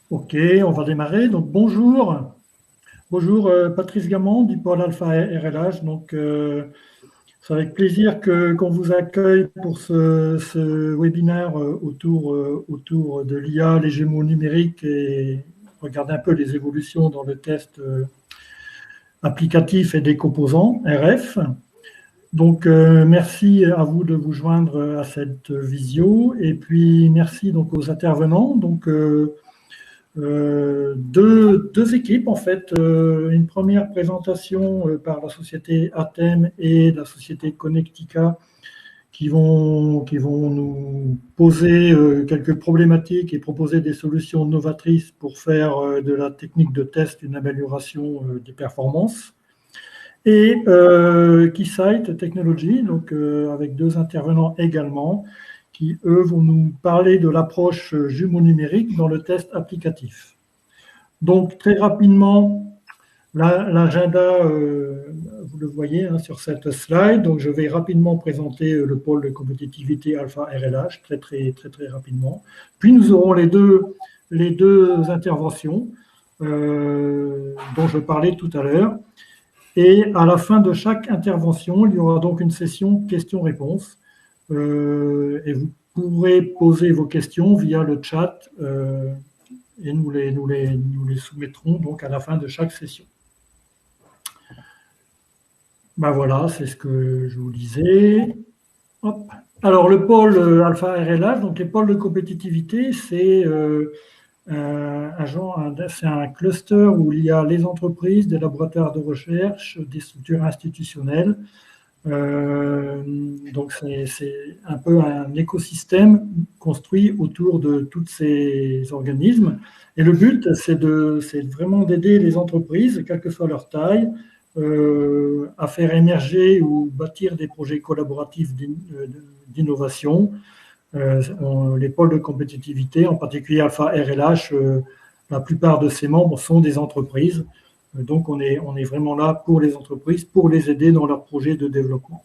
Ok, on va démarrer. Donc bonjour, bonjour Patrice Gamand du pôle Alpha RLH. C'est avec plaisir qu'on vous accueille pour ce webinaire autour de l'IA, les jumeaux numériques et regarder un peu les évolutions dans le test applicatif et des composants RF. Merci à vous de vous joindre à cette visio et puis merci donc aux intervenants. Deux équipes, en fait. Une première présentation par la société Atem et la société Connectica qui vont nous poser quelques problématiques et proposer des solutions novatrices pour faire de la technique de test une amélioration des performances. Et Keysight Technology, avec deux intervenants également, qui, eux, vont nous parler de l'approche jumeau numérique dans le test applicatif. Donc, très rapidement, l'agenda, vous le voyez sur cette slide. Donc, je vais rapidement présenter le pôle de compétitivité Alpha RLH, très rapidement. Puis, nous aurons les deux interventions dont je parlais tout à l'heure. Et à la fin de chaque intervention, il y aura donc une session questions-réponses. Et vous pourrez poser vos questions via le chat et nous les soumettrons donc à la fin de chaque session. Ben voilà, c'est ce que je vous disais. Hop. Alors, le pôle Alpha RLH, donc les pôles de compétitivité, c'est un cluster où il y a les entreprises, des laboratoires de recherche, des structures institutionnelles. Donc, c'est un peu un écosystème construit autour de tous ces organismes. Et le but, c'est vraiment d'aider les entreprises, quelle que soit leur taille, à faire émerger ou bâtir des projets collaboratifs d'innovation. Les pôles de compétitivité, en particulier Alpha RLH, la plupart de ses membres sont des entreprises. Donc, on est vraiment là pour les entreprises, pour les aider dans leurs projets de développement.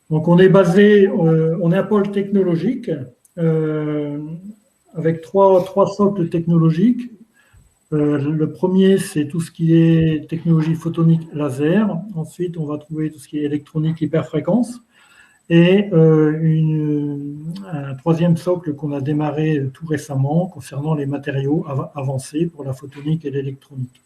Donc, on est un pôle technologique avec trois socles technologiques. Le premier, c'est tout ce qui est technologie photonique laser. Ensuite, on va trouver tout ce qui est électronique hyperfréquence. Et un troisième socle qu'on a démarré tout récemment concernant les matériaux avancés pour la photonique et l'électronique.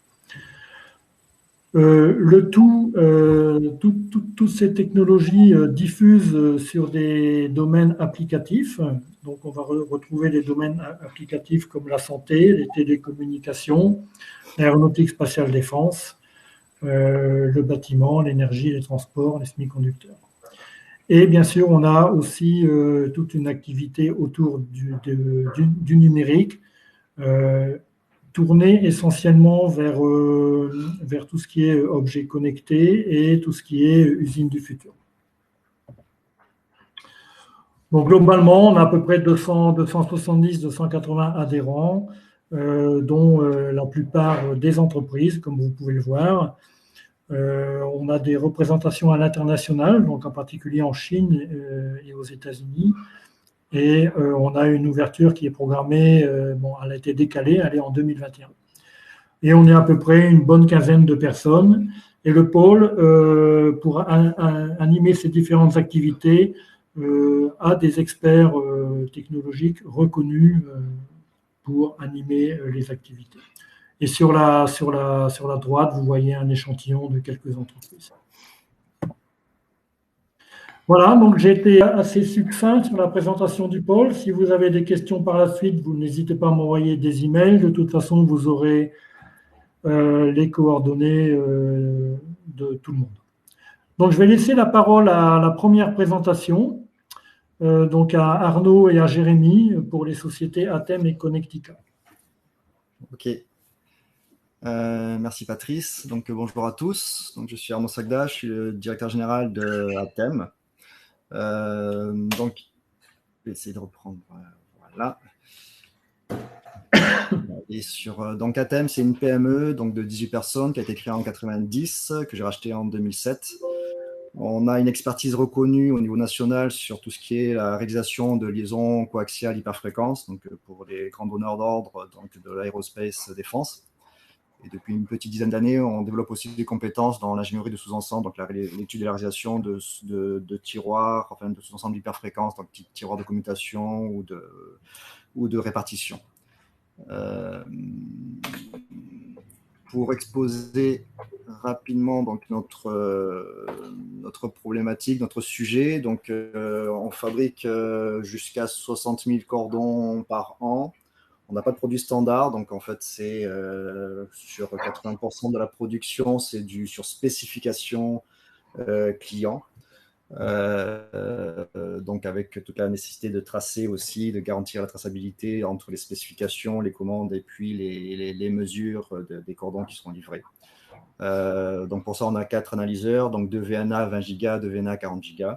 Toutes ces technologies diffusent sur des domaines applicatifs. Donc, on va retrouver les domaines applicatifs comme la santé, les télécommunications, l'aéronautique spatiale défense, le bâtiment, l'énergie, les transports, les semi-conducteurs. Et bien sûr, on a aussi toute une activité autour du numérique, tournée essentiellement vers tout ce qui est objets connectés et tout ce qui est usine du futur. Donc globalement, on a à peu près 270-280 adhérents, dont la plupart des entreprises, comme vous pouvez le voir. On a des représentations à l'international, donc en particulier en Chine et aux États-Unis. Et on a une ouverture qui est programmée, elle a été décalée, elle est en 2021. Et on est à peu près une bonne quinzaine de personnes. Et le pôle, pour animer ces différentes activités, a des experts technologiques reconnus pour animer les activités. Et sur la droite, vous voyez un échantillon de quelques entreprises. Voilà, donc j'ai été assez succinct sur la présentation du pôle. Si vous avez des questions par la suite, vous n'hésitez pas à m'envoyer des emails. De toute façon, vous aurez les coordonnées de tout le monde. Donc, je vais laisser la parole à la première présentation, donc à Arnaud et à Jérémy pour les sociétés Atem et Connectica. Ok. Merci Patrice. Donc bonjour à tous. Donc je suis Arnaud Sagda, je suis le directeur général de Atem. Donc je vais essayer de reprendre. Voilà. Et donc Atem, c'est une PME donc de 18 personnes qui a été créée en 90, que j'ai racheté en 2007. On a une expertise reconnue au niveau national sur tout ce qui est la réalisation de liaisons coaxiales hyperfréquences, donc pour les grands donneurs d'ordre de l'aérospace défense. Et depuis une petite dizaine d'années, on développe aussi des compétences dans l'ingénierie de sous-ensemble, donc l'étude et la réalisation de tiroirs, enfin de sous-ensembles d'hyperfréquences, donc tiroirs de commutation ou de répartition. Pour exposer rapidement donc notre problématique, notre sujet. Donc, on fabrique jusqu'à 60 000 cordons par an. On n'a pas de produit standard, donc en fait, c'est sur 80% de la production, c'est sur spécification client. Donc avec toute la nécessité de tracer aussi, de garantir la traçabilité entre les spécifications, les commandes et puis les mesures des cordons qui seront livrés. Donc pour ça, on a 4 analyseurs, donc 2 VNA 20 Go, 2 VNA 40 Go.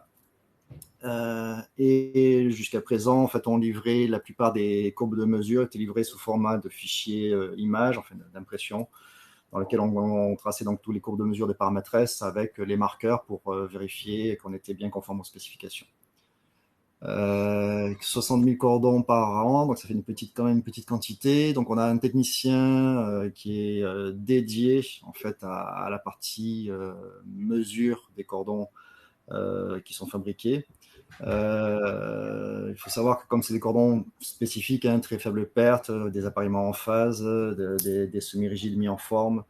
Et jusqu'à présent, en fait, on livrait la plupart des courbes de mesure étaient livrées sous format de fichier image, enfin d'impression, dans lequel on traçait donc tous les courbes de mesure des paramétresses avec les marqueurs pour vérifier qu'on était bien conforme aux spécifications. 60 000 cordons par an, donc ça fait quand même une petite quantité. Donc on a un technicien qui est dédié en fait à la partie mesure des cordons qui sont fabriqués. Il faut savoir que comme c'est des cordons spécifiques, hein, très faible perte, des appareillements en phase, des semi-rigides mis en forme.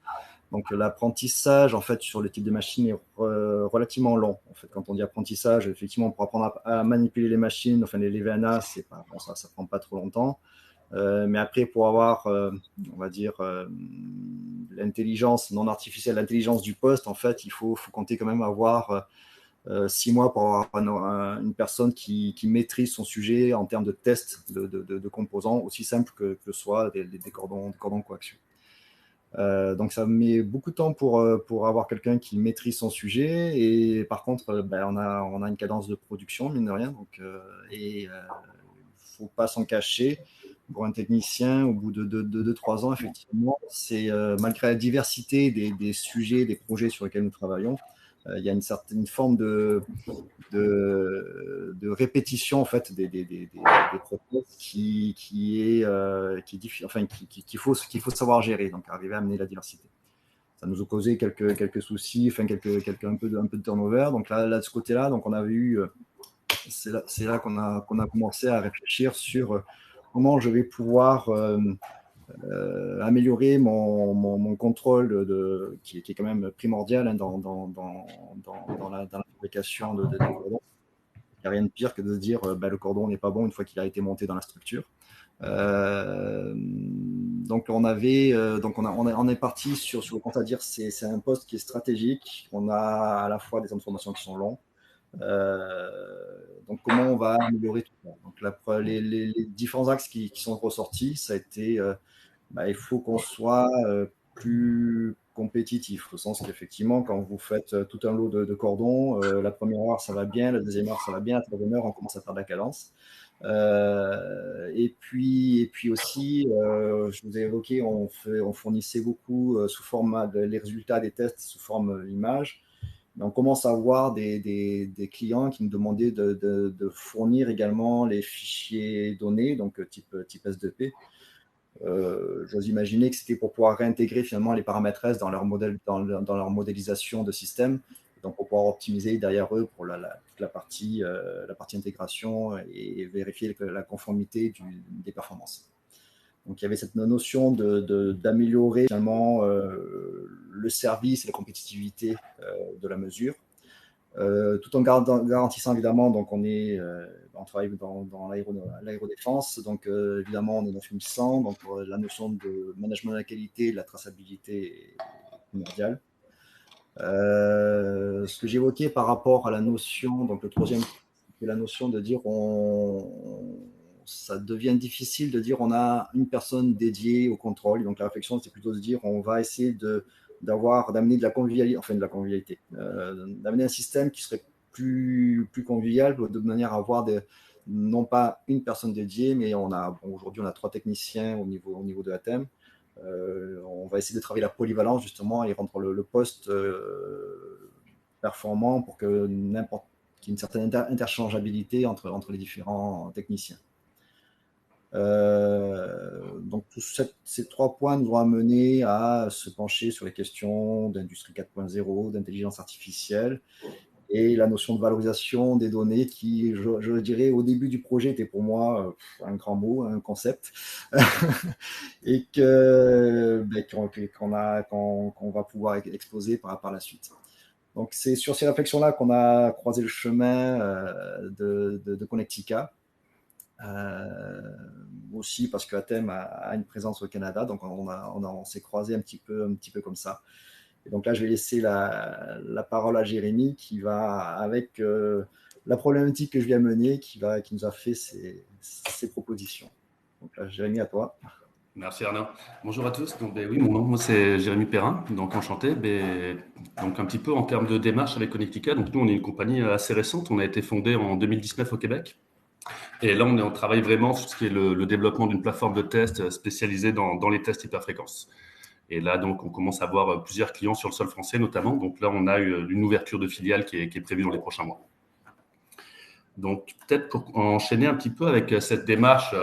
Donc l'apprentissage en fait sur le type de machine est relativement long. En fait, quand on dit apprentissage, effectivement, pour apprendre à manipuler les machines, enfin les VNA, c'est pas bon, ça prend pas trop longtemps. Mais après, pour avoir, on va dire, l'intelligence non artificielle, l'intelligence du poste, en fait, il faut compter quand même avoir 6 mois pour avoir une personne qui maîtrise son sujet en termes de test de composants, aussi simple que soit des cordons coaxiaux. Donc ça met beaucoup de temps pour avoir quelqu'un qui maîtrise son sujet, et par contre on a une cadence de production mine de rien, donc il faut pas s'en cacher. Pour un technicien, au bout de 2-3 ans, effectivement, c'est malgré la diversité des sujets, des projets sur lesquels nous travaillons, il y a une certaine forme de répétition en fait des process qu'il faut savoir gérer, donc arriver à amener la diversité. Ça nous a causé quelques soucis, enfin un peu de turnover. Donc là de ce côté-là, donc on avait eu c'est là qu'on a commencé à réfléchir sur comment je vais pouvoir améliorer mon contrôle qui est quand même primordial, hein, dans la fabrication de cordons. Il n'y a rien de pire que de se dire le cordon n'est pas bon une fois qu'il a été monté dans la structure. Donc on est parti sur le constat à dire c'est un poste qui est stratégique. On a à la fois des temps de formation qui sont longs. Donc comment on va améliorer tout ça. Donc les différents axes qui sont ressortis, ça a été il faut qu'on soit plus compétitif, au sens qu'effectivement, quand vous faites tout un lot de cordons, la première heure, ça va bien, la deuxième heure, ça va bien, la troisième heure, on commence à faire de la cadence. Et puis aussi, je vous ai évoqué, on fournissait beaucoup sous forme les résultats des tests sous forme image. Mais on commence à avoir des clients qui nous demandaient de fournir également les fichiers données, donc type S2P. J'ose imaginer que c'était pour pouvoir réintégrer finalement les paramétresses dans leur modélisation de système, donc pour pouvoir optimiser derrière eux pour toute la partie intégration et vérifier la conformité des performances. Donc il y avait cette notion d'améliorer finalement le service et la compétitivité de la mesure. Tout en garantissant évidemment, donc on travaille dans l'aérodéfense, donc évidemment on est dans FIM 100, donc la notion de management de la qualité, de la traçabilité est primordiale. Ce que j'évoquais par rapport à la notion, donc le troisième, c'est la notion de dire ça devient difficile de dire on a une personne dédiée au contrôle. Donc la réflexion, c'est plutôt de dire on va essayer d'amener de la convivialité, d'amener un système qui serait plus convivial, de manière à avoir non pas une personne dédiée, mais aujourd'hui on a 3 techniciens au niveau de ATEM. On va essayer de travailler la polyvalence justement et rendre le poste performant pour qu'il y ait une certaine interchangeabilité entre les différents techniciens. Donc ces 3 points nous ont amenés à se pencher sur les questions d'industrie 4.0, d'intelligence artificielle et la notion de valorisation des données qui, je dirais, au début du projet était pour moi un grand mot, un concept, et qu'on va pouvoir exposer par la suite. Donc c'est sur ces réflexions-là qu'on a croisé le chemin de Connectica. Aussi parce qu'Atem a une présence au Canada, donc on s'est croisé un petit peu comme ça. Et donc là, je vais laisser la parole à Jérémy qui va, avec la problématique que je viens mener, qui nous a fait ces propositions. Donc là, Jérémy, à toi. Merci Arnaud. Bonjour à tous. Donc, oui, mon nom, moi, c'est Jérémy Perrin, donc enchanté. Donc un petit peu en termes de démarche avec Connectica. Donc nous, on est une compagnie assez récente. On a été fondé en 2019 au Québec. Et là, on travaille vraiment sur ce qui est le développement d'une plateforme de test spécialisée dans les tests hyperfréquences. Et là, donc, on commence à avoir plusieurs clients sur le sol français, notamment. Donc là, on a une ouverture de filiale qui est prévue dans les prochains mois. Donc, peut-être pour enchaîner un petit peu avec cette démarche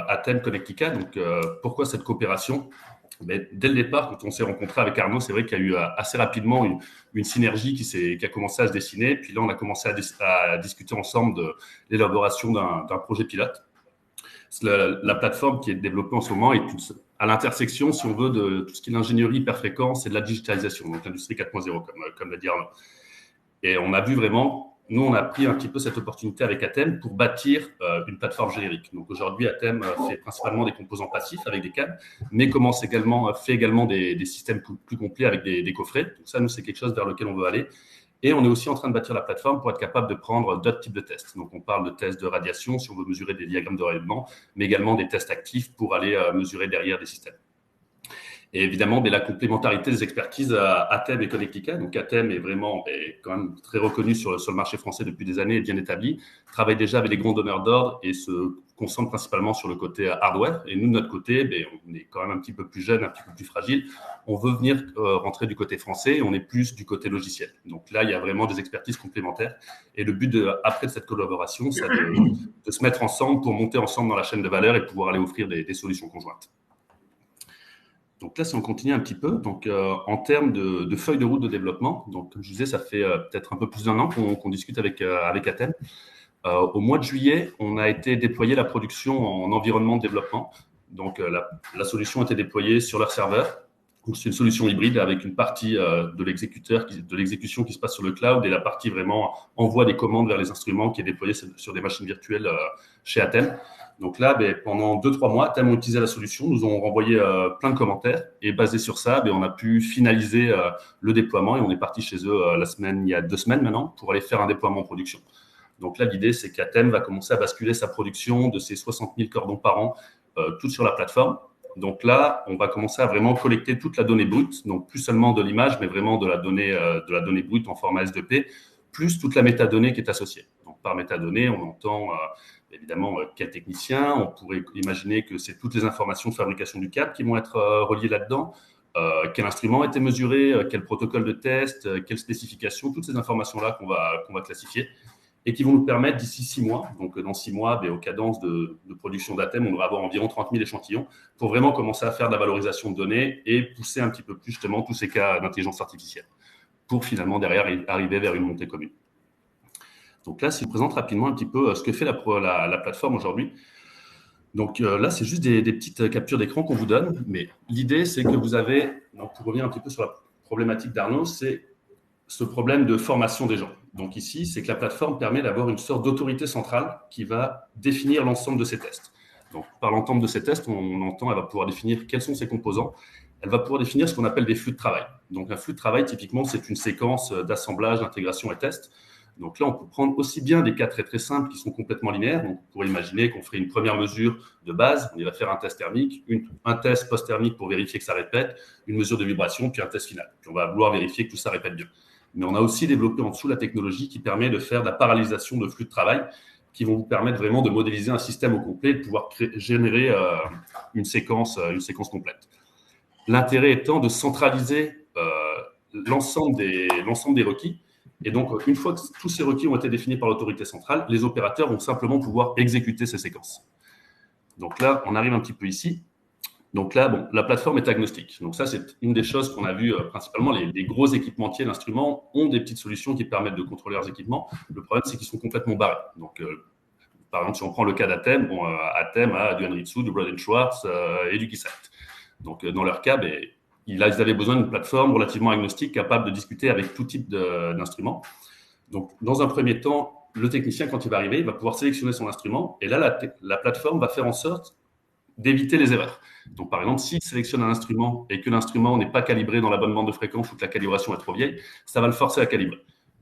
Atem Connectica. Donc, pourquoi cette coopération ? Dès le départ, quand on s'est rencontré avec Arnaud, c'est vrai qu'il y a eu assez rapidement une synergie qui a commencé à se dessiner. Puis là, on a commencé à discuter ensemble de l'élaboration d'un projet pilote. La plateforme qui est développée en ce moment est à l'intersection, si on veut, de tout ce qui est l'ingénierie hyperfréquence et de la digitalisation, donc l'industrie 4.0, comme l'a dit Arnaud. Et on a vu vraiment, nous, on a pris un petit peu cette opportunité avec Atem pour bâtir une plateforme générique. Donc aujourd'hui, Atem fait principalement des composants passifs avec des câbles, mais fait également des systèmes plus complets avec des coffrets. Donc ça, nous, c'est quelque chose vers lequel on veut aller. Et on est aussi en train de bâtir la plateforme pour être capable de prendre d'autres types de tests. Donc, on parle de tests de radiation, si on veut mesurer des diagrammes de rayonnement, mais également des tests actifs pour aller mesurer derrière des systèmes. Et évidemment, la complémentarité des expertises à Atem et Connectica. Donc, Atem est quand même très reconnu sur le marché français depuis des années et bien établi, travaille déjà avec les grands donneurs d'ordre et se concentre principalement sur le côté hardware. Et nous, de notre côté, on est quand même un petit peu plus jeune, un petit peu plus fragile. On veut venir rentrer du côté français et on est plus du côté logiciel. Donc là, il y a vraiment des expertises complémentaires. Et le but après de cette collaboration, c'est de se mettre ensemble pour monter ensemble dans la chaîne de valeur et pouvoir aller offrir des solutions conjointes. Donc là, si on continue un petit peu, donc en termes de feuille de route de développement, donc comme je disais, ça fait peut-être un peu plus d'1 an qu'on discute avec Atem. Au mois de juillet, on a été déployer la production en environnement de développement. Donc la solution a été déployée sur leur serveur. Donc c'est une solution hybride avec une partie de l'exécution qui se passe sur le cloud et la partie vraiment envoi des commandes vers les instruments qui est déployée sur des machines virtuelles chez Atem. Donc là, pendant 2-3 mois, Atem a utilisé la solution, nous ont renvoyé plein de commentaires et basé sur ça, on a pu finaliser le déploiement et on est parti chez eux il y a 2 semaines maintenant pour aller faire un déploiement en production. Donc là, l'idée, c'est qu'Atem va commencer à basculer sa production de ses 60 000 cordons par an, toutes sur la plateforme. Donc là, on va commencer à vraiment collecter toute la donnée brute, donc plus seulement de l'image, mais vraiment de la donnée brute en format S2P, plus toute la métadonnée qui est associée. Donc par métadonnée, on entend évidemment quel technicien, on pourrait imaginer que c'est toutes les informations de fabrication du câble qui vont être reliées là-dedans, quel instrument a été mesuré, quel protocole de test, quelles spécifications, toutes ces informations-là qu'on va classifier et qui vont nous permettre d'ici 6 mois, donc dans 6 mois, aux cadences de production d'Atem, on devrait avoir environ 30 000 échantillons pour vraiment commencer à faire de la valorisation de données et pousser un petit peu plus justement tous ces cas d'intelligence artificielle pour finalement derrière arriver vers une montée commune. Donc là, si je présente rapidement un petit peu ce que fait la plateforme aujourd'hui. Donc là, c'est juste des petites captures d'écran qu'on vous donne, mais l'idée, c'est que vous avez, donc pour revenir un petit peu sur la problématique d'Arnaud, c'est ce problème de formation des gens. Donc ici, c'est que la plateforme permet d'avoir une sorte d'autorité centrale qui va définir l'ensemble de ces tests. Donc par l'ensemble de ces tests, on entend, elle va pouvoir définir quels sont ses composants. Elle va pouvoir définir ce qu'on appelle des flux de travail. Donc un flux de travail, typiquement, c'est une séquence d'assemblage, d'intégration et test. Donc là, on peut prendre aussi bien des cas très très simples qui sont complètement linéaires. Donc on pourrait imaginer qu'on ferait une première mesure de base, on va faire un test thermique, un test post-thermique pour vérifier que ça répète, une mesure de vibration, puis un test final. Puis on va vouloir vérifier que tout ça répète bien. Mais on a aussi développé en dessous la technologie qui permet de faire de la parallélisation de flux de travail qui vont vous permettre vraiment de modéliser un système au complet et de pouvoir générer une séquence complète. L'intérêt étant de centraliser l'ensemble des requis Et donc, une fois que tous ces requis ont été définis par l'autorité centrale, les opérateurs vont simplement pouvoir exécuter ces séquences. Donc là, on arrive un petit peu ici. Donc là, bon, la plateforme est agnostique. Donc ça, c'est une des choses qu'on a vues principalement. Les gros équipementiers d'instruments ont des petites solutions qui permettent de contrôler leurs équipements. Le problème, c'est qu'ils sont complètement barrés. Donc, par exemple, si on prend le cas d'Atem, bon, Atem a du Anritsu, du Broad & Schwartz et du Keysight. Donc, dans leur cas, ils avaient besoin d'une plateforme relativement agnostique capable de discuter avec tout type d'instruments. Donc, dans un premier temps, le technicien, quand il va arriver, il va pouvoir sélectionner son instrument. Et là, la plateforme va faire en sorte d'éviter les erreurs. Donc, par exemple, s'il sélectionne un instrument et que l'instrument n'est pas calibré dans la bonne bande de fréquence ou que la calibration est trop vieille, ça va le forcer à calibrer.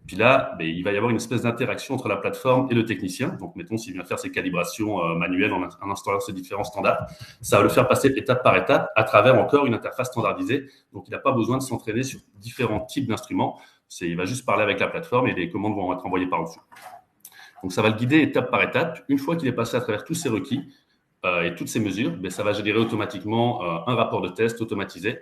Puis là, il va y avoir une espèce d'interaction entre la plateforme et le technicien. Donc, mettons, s'il vient faire ses calibrations manuelles en installant ces différents standards, ça va le faire passer étape par étape à travers encore une interface standardisée. Donc, il n'a pas besoin de s'entraîner sur différents types d'instruments. Il va juste parler avec la plateforme et les commandes vont être envoyées par-dessus. Donc, ça va le guider étape par étape. Une fois qu'il est passé à travers tous ces requis et toutes ces mesures, ça va générer automatiquement un rapport de test automatisé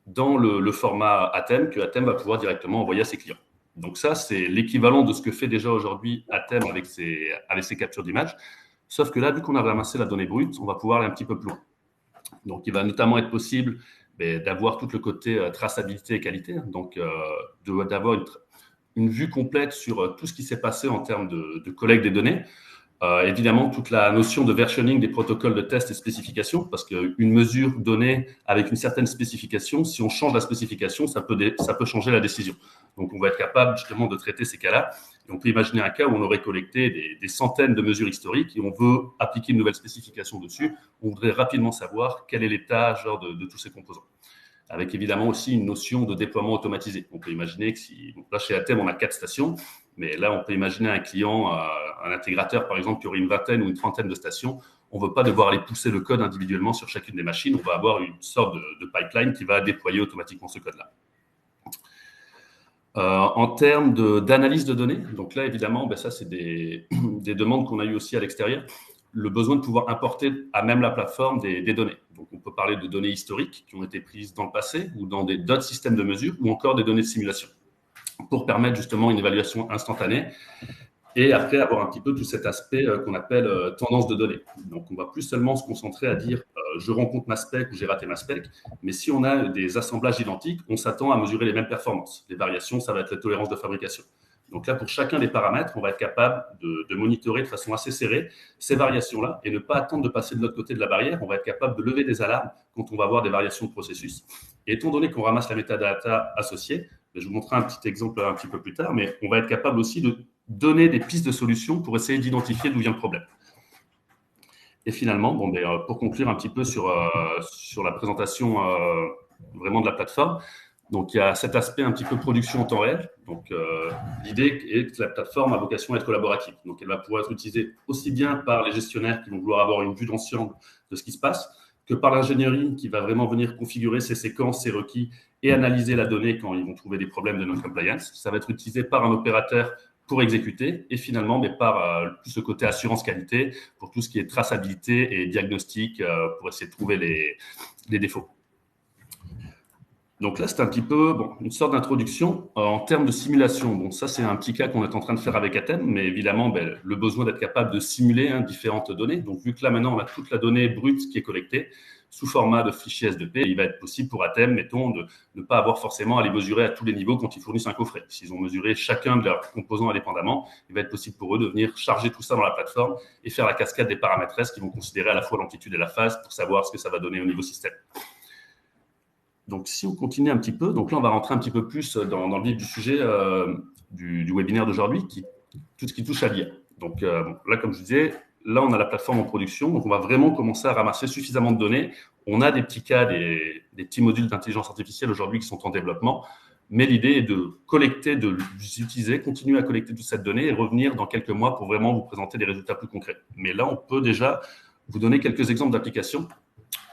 dans le format Atem que Atem va pouvoir directement envoyer à ses clients. Donc ça, c'est l'équivalent de ce que fait déjà aujourd'hui Atem avec ses captures d'images. Sauf que là, vu qu'on a ramassé la donnée brute, on va pouvoir aller un petit peu plus loin. Donc, il va notamment être possible d'avoir tout le côté traçabilité et qualité. Donc, d'avoir une vue complète sur tout ce qui s'est passé en termes de collecte des données. Évidemment, toute la notion de versioning des protocoles de test et spécifications, parce qu'une mesure donnée avec une certaine spécification, si on change la spécification, ça peut changer la décision. Donc, on va être capable justement de traiter ces cas-là. Et on peut imaginer un cas où on aurait collecté des centaines de mesures historiques et on veut appliquer une nouvelle spécification dessus. On voudrait rapidement savoir quel est l'état de tous ces composants. Avec évidemment aussi une notion de déploiement automatisé. On peut imaginer que là, chez Atem, on a 4 stations, mais là, on peut imaginer un client, un intégrateur, par exemple, qui aurait une vingtaine ou une trentaine de stations. On ne veut pas devoir aller pousser le code individuellement sur chacune des machines. On va avoir une sorte de pipeline qui va déployer automatiquement ce code-là. En termes d'analyse de données, donc là, évidemment, ça, c'est des demandes qu'on a eues aussi à l'extérieur. Le besoin de pouvoir importer à même la plateforme des données. Donc, on peut parler de données historiques qui ont été prises dans le passé ou dans d'autres systèmes de mesure ou encore des données de simulation pour permettre justement une évaluation instantanée et après avoir un petit peu tout cet aspect qu'on appelle tendance de données. Donc, on va plus seulement se concentrer à dire je rencontre ma spec ou j'ai raté ma spec, mais si on a des assemblages identiques, on s'attend à mesurer les mêmes performances. Les variations, ça va être la tolérance de fabrication. Donc là, pour chacun des paramètres, on va être capable de monitorer de façon assez serrée ces variations-là et ne pas attendre de passer de l'autre côté de la barrière. On va être capable de lever des alarmes quand on va avoir des variations de processus. Et étant donné qu'on ramasse la metadata associée, je vous montrerai un petit exemple un petit peu plus tard, mais on va être capable aussi de donner des pistes de solutions pour essayer d'identifier d'où vient le problème. Et finalement, pour conclure un petit peu sur la présentation vraiment de la plateforme, donc, il y a cet aspect un petit peu production en temps réel. Donc, l'idée est que la plateforme a vocation à être collaborative. Donc, elle va pouvoir être utilisée aussi bien par les gestionnaires qui vont vouloir avoir une vue d'ensemble de ce qui se passe, que par l'ingénierie qui va vraiment venir configurer ces séquences, ces requis et analyser la donnée quand ils vont trouver des problèmes de non-compliance. Ça va être utilisé par un opérateur pour exécuter et finalement par ce côté assurance qualité pour tout ce qui est traçabilité et diagnostic pour essayer de trouver les défauts. Donc là, c'est un petit peu une sorte d'introduction en termes de simulation. Bon, ça, c'est un petit cas qu'on est en train de faire avec Atem, mais évidemment, le besoin d'être capable de simuler différentes données. Donc, vu que là, maintenant, on a toute la donnée brute qui est collectée sous format de fichier SDP, il va être possible pour Atem, mettons, de ne pas avoir forcément à les mesurer à tous les niveaux quand ils fournissent un coffret. S'ils ont mesuré chacun de leurs composants indépendamment, il va être possible pour eux de venir charger tout ça dans la plateforme et faire la cascade des paramètres qui vont considérer à la fois l'amplitude et la phase pour savoir ce que ça va donner au niveau système. Donc, si on continue un petit peu, donc là, on va rentrer un petit peu plus dans le vif du sujet du webinaire d'aujourd'hui, tout ce qui touche à l'IA. Donc, là, comme je disais, là, on a la plateforme en production, donc on va vraiment commencer à ramasser suffisamment de données. On a des petits cas, des petits modules d'intelligence artificielle aujourd'hui qui sont en développement, mais l'idée est de collecter, de les utiliser, continuer à collecter toute cette donnée et revenir dans quelques mois pour vraiment vous présenter des résultats plus concrets. Mais là, on peut déjà vous donner quelques exemples d'applications.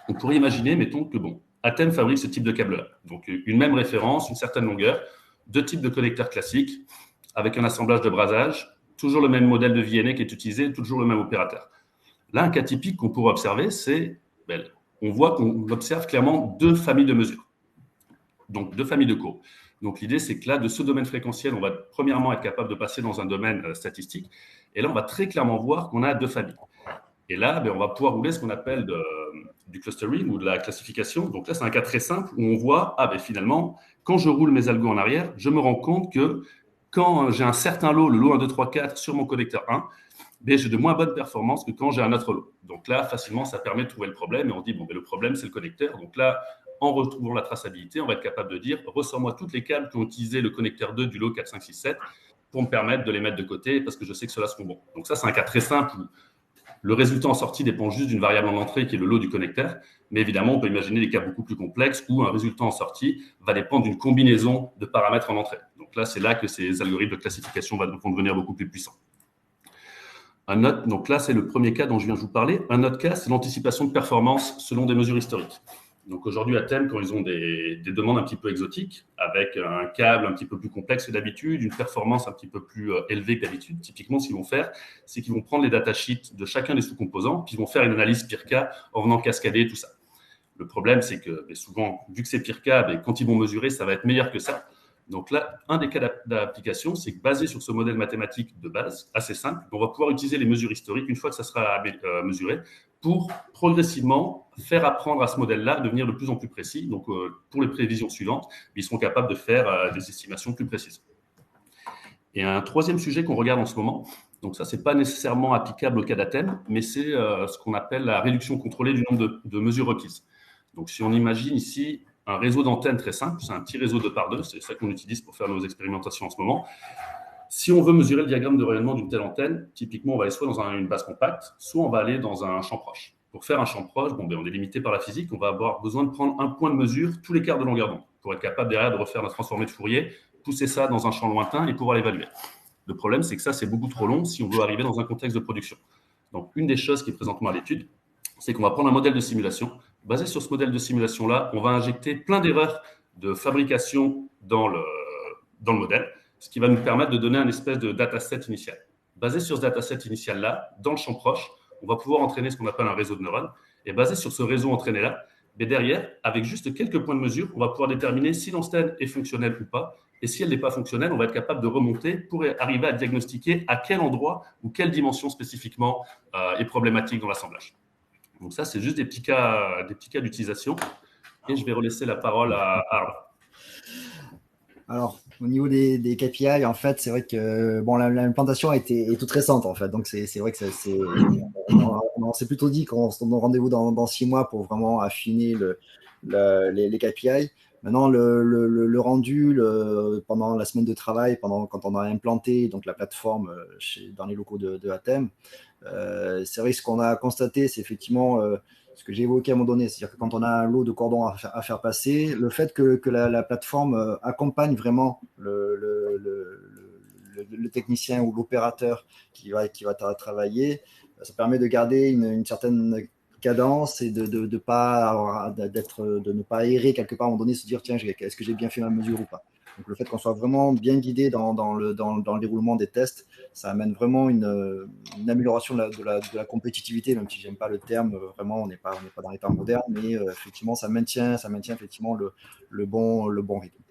On pourrait imaginer, mettons, que Atem fabrique ce type de câble-là. Donc, une même référence, une certaine longueur, 2 types de connecteurs classiques avec un assemblage de brasage, toujours le même modèle de VNA qui est utilisé, toujours le même opérateur. Là, un cas typique qu'on pourrait observer, c'est on voit qu'on observe clairement 2 familles de mesures. Donc, 2 familles de courbes. Donc, l'idée, c'est que là, de ce domaine fréquentiel, on va premièrement être capable de passer dans un domaine statistique. Et là, on va très clairement voir qu'on a deux familles. Et là, on va pouvoir rouler ce qu'on appelle du clustering ou de la classification. Donc là, c'est un cas très simple où on voit, finalement, quand je roule mes algos en arrière, je me rends compte que quand j'ai un certain lot, le lot 1, 2, 3, 4 sur mon connecteur 1, j'ai de moins bonnes performances que quand j'ai un autre lot. Donc là, facilement, ça permet de trouver le problème et on dit, le problème, c'est le connecteur. Donc là, en retrouvant la traçabilité, on va être capable de dire, ressors-moi toutes les câbles qui ont utilisé le connecteur 2 du lot 4, 5, 6, 7 pour me permettre de les mettre de côté parce que je sais que ceux-là seront bons. Donc ça, c'est un cas très simple où le résultat en sortie dépend juste d'une variable en entrée qui est le lot du connecteur. Mais évidemment, on peut imaginer des cas beaucoup plus complexes où un résultat en sortie va dépendre d'une combinaison de paramètres en entrée. Donc là, c'est là que ces algorithmes de classification vont devenir beaucoup plus puissants. Donc là, c'est le premier cas dont je viens de vous parler. Un autre cas, c'est l'anticipation de performance selon des mesures historiques. Donc aujourd'hui, à Thème, quand ils ont des demandes un petit peu exotiques, avec un câble un petit peu plus complexe que d'habitude, une performance un petit peu plus élevée que d'habitude, typiquement, ce qu'ils vont faire, c'est qu'ils vont prendre les datasheets de chacun des sous-composants, puis ils vont faire une analyse pire cas en venant cascader tout ça. Le problème, c'est que souvent, vu que c'est pire cas, quand ils vont mesurer, ça va être meilleur que ça. Donc là, un des cas d'application, c'est que basé sur ce modèle mathématique de base, assez simple, on va pouvoir utiliser les mesures historiques une fois que ça sera mesuré pour progressivement faire apprendre à ce modèle-là à devenir de plus en plus précis. Donc, pour les prévisions suivantes, ils seront capables de faire des estimations plus précises. Et un troisième sujet qu'on regarde en ce moment, donc ça, ce n'est pas nécessairement applicable au cas d'Athènes, mais c'est ce qu'on appelle la réduction contrôlée du nombre de mesures requises. Donc, si on imagine ici un réseau d'antennes très simple, c'est un petit réseau 2x2, c'est ça qu'on utilise pour faire nos expérimentations en ce moment. Si on veut mesurer le diagramme de rayonnement d'une telle antenne, typiquement, on va aller soit dans une base compacte, soit on va aller dans un champ proche. Pour faire un champ proche, on est limité par la physique, on va avoir besoin de prendre un point de mesure tous les quarts de longueur d'onde pour être capable derrière de refaire notre transformée de Fourier, pousser ça dans un champ lointain et pouvoir l'évaluer. Le problème, c'est que ça, c'est beaucoup trop long si on veut arriver dans un contexte de production. Donc, une des choses qui est présentement à l'étude, c'est qu'on va prendre un modèle de simulation. Basé sur ce modèle de simulation-là, on va injecter plein d'erreurs de fabrication dans le modèle, ce qui va nous permettre de donner un espèce de dataset initial. Basé sur ce dataset initial-là, dans le champ proche, on va pouvoir entraîner ce qu'on appelle un réseau de neurones. Et basé sur ce réseau entraîné-là, derrière, avec juste quelques points de mesure, on va pouvoir déterminer si l'antenne est fonctionnelle ou pas. Et si elle n'est pas fonctionnelle, on va être capable de remonter pour arriver à diagnostiquer à quel endroit ou quelle dimension spécifiquement est problématique dans l'assemblage. Donc ça, c'est juste des petits cas d'utilisation. Et je vais relaisser la parole à Arnaud. Alors, au niveau des KPI, en fait, c'est vrai que l'implantation est toute récente, en fait. Donc, c'est vrai que on s'est plutôt dit qu'on se donne rendez-vous dans 6 mois pour vraiment affiner les KPI. Maintenant, le rendu pendant la semaine de travail, quand on a implanté donc la plateforme dans les locaux de Athème, c'est vrai que ce qu'on a constaté, c'est effectivement ce que j'ai évoqué à un moment donné, c'est-à-dire que quand on a un lot de cordons à faire passer, le fait que la plateforme accompagne vraiment le technicien ou l'opérateur qui va travailler, ça permet de garder une certaine cadence et de ne pas errer quelque part à un moment donné, se dire tiens, est-ce que j'ai bien fait ma mesure ou pas. Donc le fait qu'on soit vraiment bien guidé dans le déroulement des tests, ça amène vraiment une amélioration de la compétitivité, même si j'aime pas le terme, vraiment on n'est pas dans les temps modernes, mais effectivement ça maintient effectivement le bon rythme.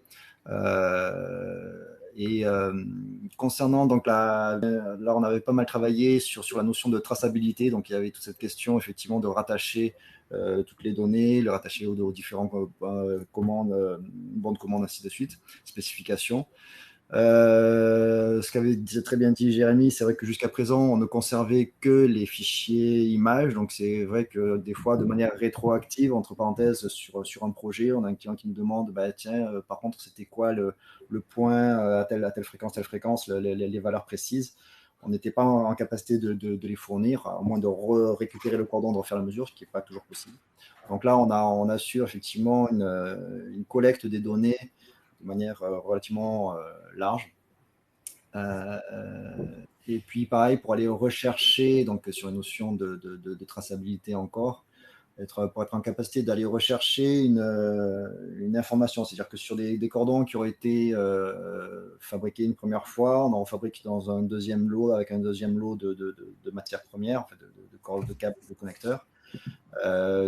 Concernant donc là on avait pas mal travaillé sur la notion de traçabilité, donc il y avait toute cette question effectivement de rattacher toutes les données, le rattacher aux différents commandes, bons de commande, ainsi de suite, spécifications. Ce qu'avait très bien dit Jérémy, c'est vrai que jusqu'à présent on ne conservait que les fichiers images, donc c'est vrai que des fois de manière rétroactive, entre parenthèses, sur un projet, on a un client qui nous demande tiens, par contre c'était quoi le point à telle fréquence, les valeurs précises. On n'était pas en capacité de les fournir, à moins de récupérer le cordon, de refaire la mesure, ce qui n'est pas toujours possible. Donc là on assure effectivement une collecte des données de manière relativement large. Et puis pareil, pour aller rechercher, donc sur une notion de traçabilité encore, pour être en capacité d'aller rechercher une information, c'est-à-dire que sur des cordons qui auraient été fabriqués une première fois, on en fabrique dans un deuxième lot avec un deuxième lot de matières premières, en fait, de câbles, de connecteurs.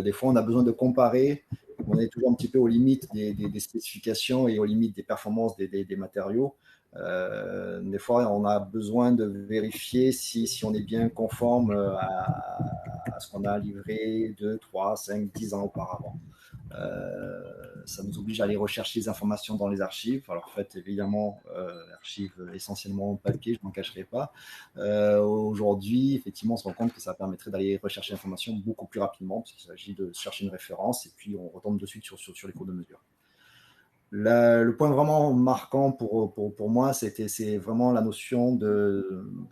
Des fois, on a besoin de comparer on est toujours un petit peu aux limites des spécifications et aux limites des performances des matériaux. Des fois, on a besoin de vérifier si on est bien conforme à ce qu'on a livré 2, 3, 5, 10 ans auparavant. Ça nous oblige à aller rechercher les informations dans les archives. Alors, en fait, évidemment, archives essentiellement papier, je ne m'en cacherai pas. Aujourd'hui, effectivement, on se rend compte que ça permettrait d'aller rechercher l'information beaucoup plus rapidement, parce qu'il s'agit de chercher une référence et puis on retombe de suite sur les cours de mesure. Le point vraiment marquant pour moi, c'est vraiment la notion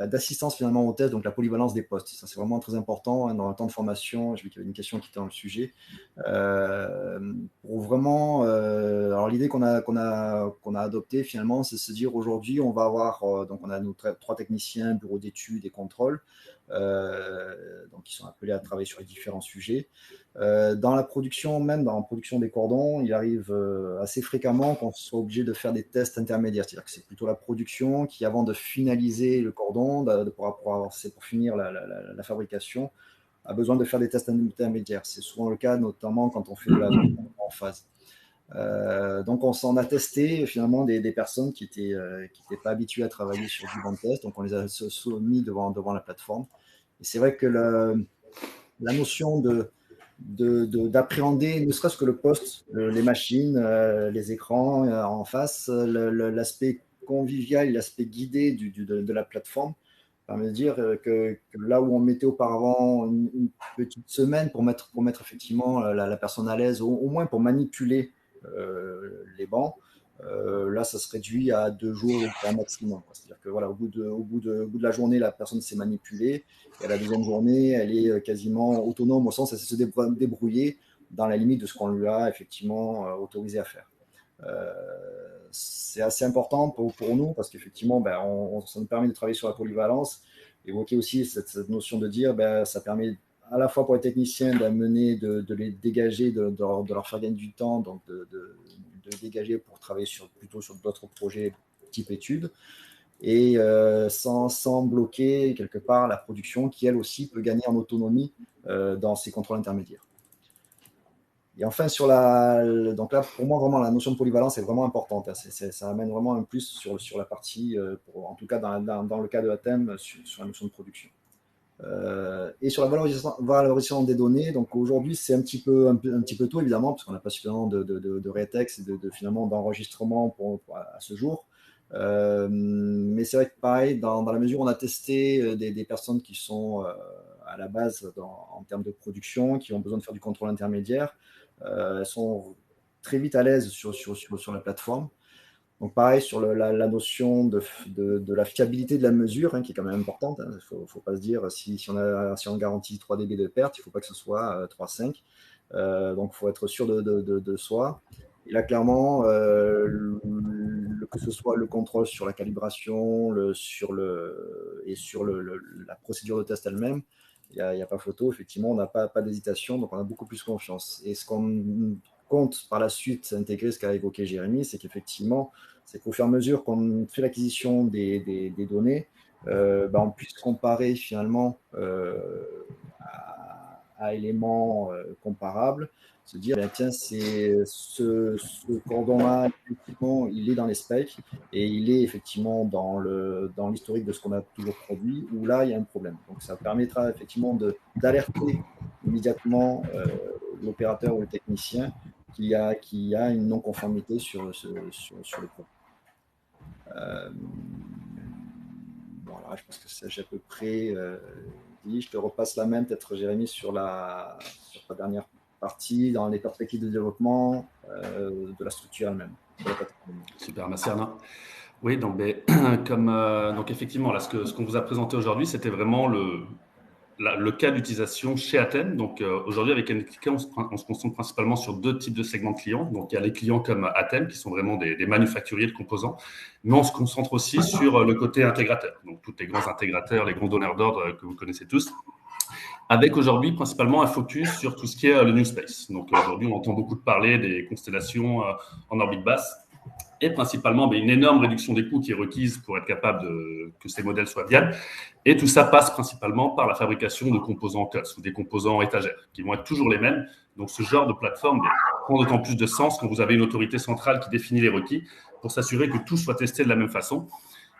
d'assistance finalement au test, donc la polyvalence des postes. Ça, c'est vraiment très important dans le temps de formation. Je vu qu'il y avait une question qui était dans le sujet. Pour vraiment, alors l'idée qu'on a adoptée finalement, c'est de se dire aujourd'hui, on va avoir, donc on a nos 3 techniciens, bureau d'études et contrôle, donc qui sont appelés à travailler sur les différents sujets. Dans la production, même dans la production des cordons, il arrive assez fréquemment qu'on soit obligé de faire des tests intermédiaires. C'est-à-dire que c'est plutôt la production qui, avant de finaliser le cordon, pour finir la fabrication, a besoin de faire des tests intermédiaires. C'est souvent le cas, notamment quand on fait de la en phase. Donc on s'en a testé finalement des personnes qui n'étaient pas habituées à travailler sur du banc de test. Donc on les a soumis devant la plateforme. Et c'est vrai que la notion d'appréhender ne serait-ce que le poste, les machines, les écrans en face, l'aspect convivial, l'aspect guidé de la plateforme, permet de dire que là où on mettait auparavant une petite semaine pour mettre effectivement la personne à l'aise, au moins pour manipuler les bancs, là ça se réduit à 2 jours au maximum. C'est-à-dire que voilà, au bout de la journée, la personne s'est manipulée, et à la deuxième journée, elle est quasiment autonome au sens où elle sait se débrouiller dans la limite de ce qu'on lui a effectivement autorisé à faire. C'est assez important pour nous parce qu'effectivement, ça nous permet de travailler sur la polyvalence, évoquer aussi cette notion de dire ça permet à la fois pour les techniciens d'amener, de les dégager, de leur faire gagner du temps, donc de dégager pour travailler plutôt sur d'autres projets type études, et sans bloquer quelque part la production qui, elle aussi, peut gagner en autonomie dans ses contrôles intermédiaires. Et enfin, donc là, pour moi, vraiment, la notion de polyvalence est vraiment importante. Ça amène vraiment un plus sur la partie, en tout cas dans le cas de ATEM, sur la notion de production. Et sur la valorisation des données, donc aujourd'hui, c'est un petit peu tôt, évidemment, parce qu'on n'a pas suffisamment de rétex et finalement d'enregistrement à ce jour. Mais c'est vrai que pareil, dans la mesure où on a testé des personnes qui sont à la base en termes de production, qui ont besoin de faire du contrôle intermédiaire, elles sont très vite à l'aise sur la plateforme. Donc pareil, sur la notion de la fiabilité de la mesure, qui est quand même importante. Il ne faut pas se dire, si on garantit 3 dB de perte, il ne faut pas que ce soit 3,5. Donc il faut être sûr de soi. Et là, clairement, que ce soit le contrôle sur la calibration, sur la procédure de test elle-même, il n'y a pas photo. Effectivement, on n'a pas d'hésitation, donc on a beaucoup plus confiance. Et ce qu'on compte par la suite intégrer, ce qu'a évoqué Jérémy, c'est qu'effectivement, c'est qu'au fur et à mesure qu'on fait l'acquisition des données, on puisse comparer finalement à éléments comparables, se dire, tiens, c'est ce cordon-là, effectivement, il est dans les specs et il est effectivement dans l'historique de ce qu'on a toujours produit, où là, il y a un problème. Donc, ça permettra effectivement d'alerter immédiatement l'opérateur ou le technicien qu'il y a une non-conformité sur le produit. Voilà, je pense que j'ai à peu près dit. Je te repasse la main, peut-être Jérémy, sur la dernière partie, dans les perspectives de développement de la structure elle-même. Super, merci Arnaud. Oui, donc, donc effectivement, là, ce qu'on vous a présenté aujourd'hui, c'était vraiment le cas d'utilisation chez ATEM. Donc aujourd'hui, avec Connectica, on se concentre principalement sur 2 types de segments de clients. Donc il y a les clients comme ATEM, qui sont vraiment des manufacturiers de composants, mais on se concentre aussi sur le côté intégrateur. Donc tous les grands intégrateurs, les grands donneurs d'ordre que vous connaissez tous, avec aujourd'hui principalement un focus sur tout ce qui est le New Space. Donc aujourd'hui, on entend beaucoup parler des constellations en orbite basse, et principalement une énorme réduction des coûts qui est requise pour être capable que ces modèles soient viables. Et tout ça passe principalement par la fabrication de composants COTS ou des composants étagères qui vont être toujours les mêmes. Donc ce genre de plateforme prend d'autant plus de sens quand vous avez une autorité centrale qui définit les requis pour s'assurer que tout soit testé de la même façon.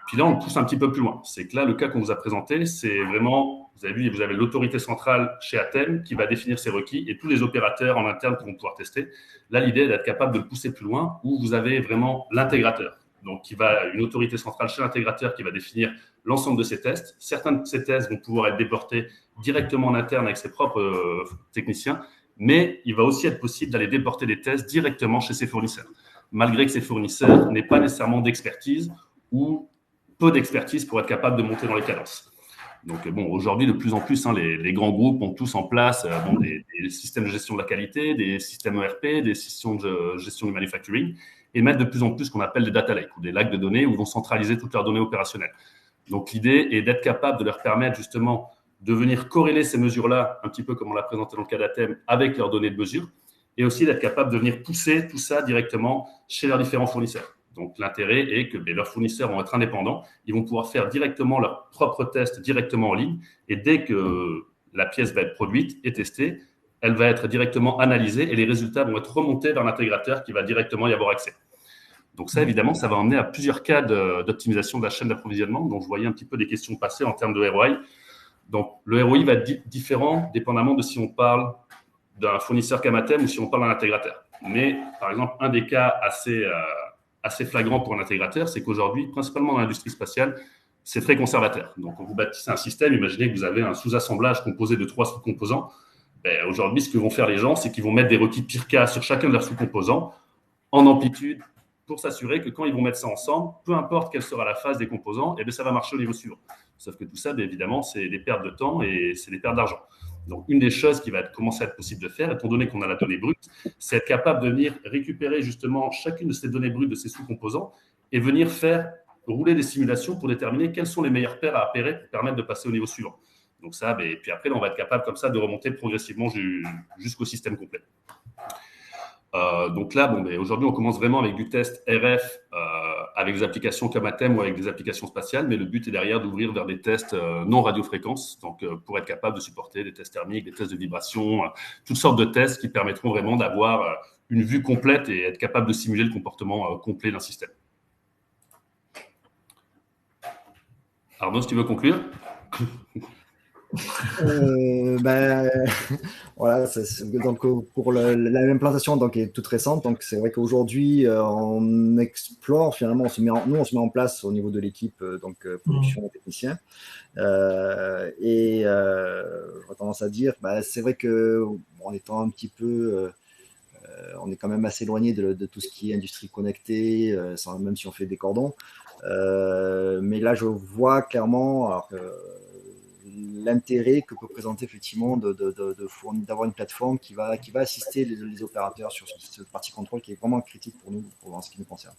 Puis là, on pousse un petit peu plus loin. C'est que là, le cas qu'on vous a présenté, c'est vraiment, vous avez vu, vous avez l'autorité centrale chez Athènes qui va définir ses requis et tous les opérateurs en interne qui vont pouvoir tester. Là, l'idée est d'être capable de le pousser plus loin où vous avez vraiment l'intégrateur. Donc, une autorité centrale chez l'intégrateur qui va définir l'ensemble de ces tests. Certains de ces tests vont pouvoir être déportés directement en interne avec ses propres techniciens, mais il va aussi être possible d'aller déporter des tests directement chez ses fournisseurs, malgré que ces fournisseurs n'aient pas nécessairement d'expertise ou peu d'expertise pour être capable de monter dans les cadences. Donc, aujourd'hui, de plus en plus, les grands groupes ont tous en place des systèmes de gestion de la qualité, des systèmes ERP, des systèmes de gestion du manufacturing, et mettent de plus en plus ce qu'on appelle des data lakes ou des lacs de données où ils vont centraliser toutes leurs données opérationnelles. Donc, l'idée est d'être capable de leur permettre justement de venir corréler ces mesures-là, un petit peu comme on l'a présenté dans le cas d'Athènes, avec leurs données de mesure, et aussi d'être capable de venir pousser tout ça directement chez leurs différents fournisseurs. Donc, l'intérêt est que leurs fournisseurs vont être indépendants. Ils vont pouvoir faire directement leurs propres tests directement en ligne. Et dès que la pièce va être produite et testée, elle va être directement analysée et les résultats vont être remontés vers l'intégrateur qui va directement y avoir accès. Donc ça, évidemment, ça va emmener à plusieurs cas d'optimisation de la chaîne d'approvisionnement. Donc, je voyais un petit peu des questions passées en termes de ROI. Donc, le ROI va être différent dépendamment de si on parle d'un fournisseur Camatem ou si on parle d'un intégrateur. Mais, par exemple, un des cas assez flagrant pour un intégrateur, c'est qu'aujourd'hui, principalement dans l'industrie spatiale, c'est très conservateur. Donc, quand vous bâtissez un système, imaginez que vous avez un sous-assemblage composé de 3 sous-composants. Aujourd'hui, ce que vont faire les gens, c'est qu'ils vont mettre des requis PIRCA sur chacun de leurs sous-composants en amplitude pour s'assurer que quand ils vont mettre ça ensemble, peu importe quelle sera la phase des composants, ça va marcher au niveau suivant. Sauf que tout ça, évidemment, c'est des pertes de temps et c'est des pertes d'argent. Donc, une des choses qui va commencer à être possible de faire, étant donné qu'on a la donnée brute, c'est être capable de venir récupérer justement chacune de ces données brutes de ces sous-composants et venir faire rouler des simulations pour déterminer quelles sont les meilleures paires à appairer pour permettre de passer au niveau suivant. Donc ça, puis après, on va être capable comme ça de remonter progressivement jusqu'au système complet. Donc là, aujourd'hui, on commence vraiment avec du test RF avec des applications comme Athènes ou avec des applications spatiales, mais le but est derrière d'ouvrir vers des tests non radiofréquences, donc pour être capable de supporter des tests thermiques, des tests de vibration, toutes sortes de tests qui permettront vraiment d'avoir une vue complète et être capable de simuler le comportement complet d'un système. Arnaud, si tu veux conclure. Voilà, donc pour l'implantation donc est toute récente, donc c'est vrai qu'aujourd'hui on explore finalement, on se met en place au niveau de l'équipe production et technicien et j'aurais tendance à dire c'est vrai que en étant un petit peu on est quand même assez éloigné de tout ce qui est industrie connectée, même si on fait des cordons, mais là je vois clairement l'intérêt que peut présenter effectivement d'avoir une plateforme qui va assister les opérateurs sur cette partie contrôle qui est vraiment critique pour nous, en ce qui nous concerne.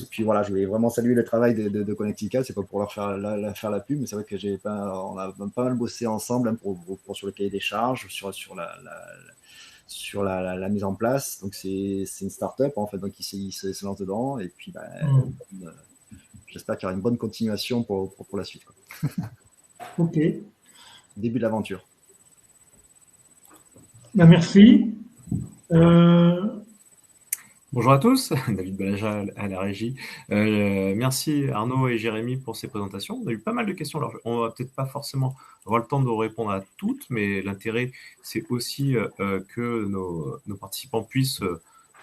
Et puis voilà, je voulais vraiment saluer le travail de Connectica, c'est pas pour leur faire la pub, mais c'est vrai que on a pas mal bossé ensemble sur le cahier des charges, sur la mise en place. Donc c'est une start-up en fait, donc ils se lancent dedans et puis j'espère qu'il y aura une bonne continuation pour la suite, quoi. Ok. Début de l'aventure. Merci. Bonjour à tous, David Balaja à la régie. Merci Arnaud et Jérémy pour ces présentations. On a eu pas mal de questions. Alors, on va peut-être pas forcément avoir le temps de répondre à toutes, mais l'intérêt, c'est aussi que nos participants puissent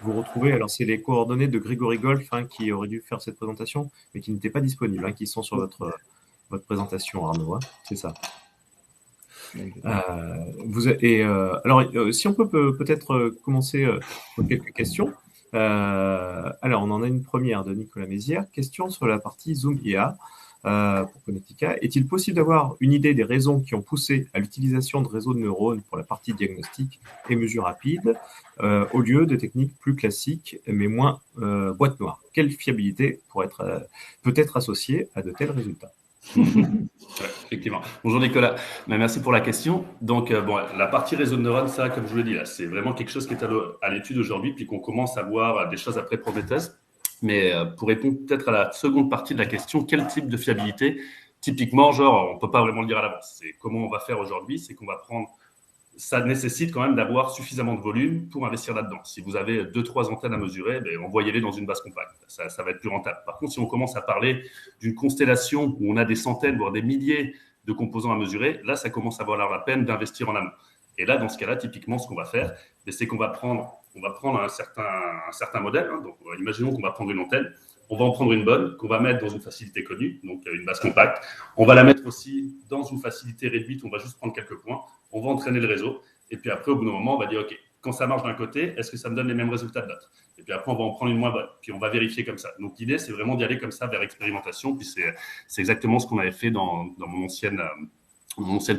vous retrouver. Alors, c'est les coordonnées de Grégory Golf qui aurait dû faire cette présentation, mais qui n'étaient pas disponibles, qui sont sur votre présentation, Arnaud. C'est ça. Alors, si on peut peut-être commencer par quelques questions. Alors, on en a une première de Nicolas Mézières. Question sur la partie Zoom IA pour Connectica. Est-il possible d'avoir une idée des raisons qui ont poussé à l'utilisation de réseaux de neurones pour la partie diagnostic et mesure rapide au lieu de techniques plus classiques mais moins boîte noire? Quelle fiabilité peut être associée à de tels résultats? Ouais, effectivement. Bonjour Nicolas, merci pour la question. Donc, la partie réseau de neurones, ça, comme je vous l'ai dit, là, c'est vraiment quelque chose qui est à l'étude aujourd'hui, puis qu'on commence à voir des choses après prometteuses. Mais pour répondre peut-être à la seconde partie de la question, quel type de fiabilité? Typiquement, on ne peut pas vraiment le dire à l'avance. C'est comment on va faire aujourd'hui, c'est qu'on va prendre ça nécessite quand même d'avoir suffisamment de volume pour investir là-dedans. Si vous avez 2-3 antennes à mesurer, envoyez-les dans une base compacte. Ça va être plus rentable. Par contre, si on commence à parler d'une constellation où on a des centaines, voire des milliers de composants à mesurer, là, ça commence à valoir la peine d'investir en amont. Et là, dans ce cas-là, typiquement, ce qu'on va faire, c'est qu'on va prendre un certain modèle. Donc, imaginons qu'on va prendre une antenne. On va en prendre une bonne qu'on va mettre dans une facilité connue, donc une base compacte. On va la mettre aussi dans une facilité réduite, on va juste prendre quelques points. On va entraîner le réseau. Et puis après, au bout d'un moment, on va dire, OK, quand ça marche d'un côté, est-ce que ça me donne les mêmes résultats de l'autre? Et puis après, on va en prendre une moins bonne. Puis on va vérifier comme ça. Donc l'idée, c'est vraiment d'y aller comme ça vers expérimentation. Puis c'est exactement ce qu'on avait fait dans mon ancienne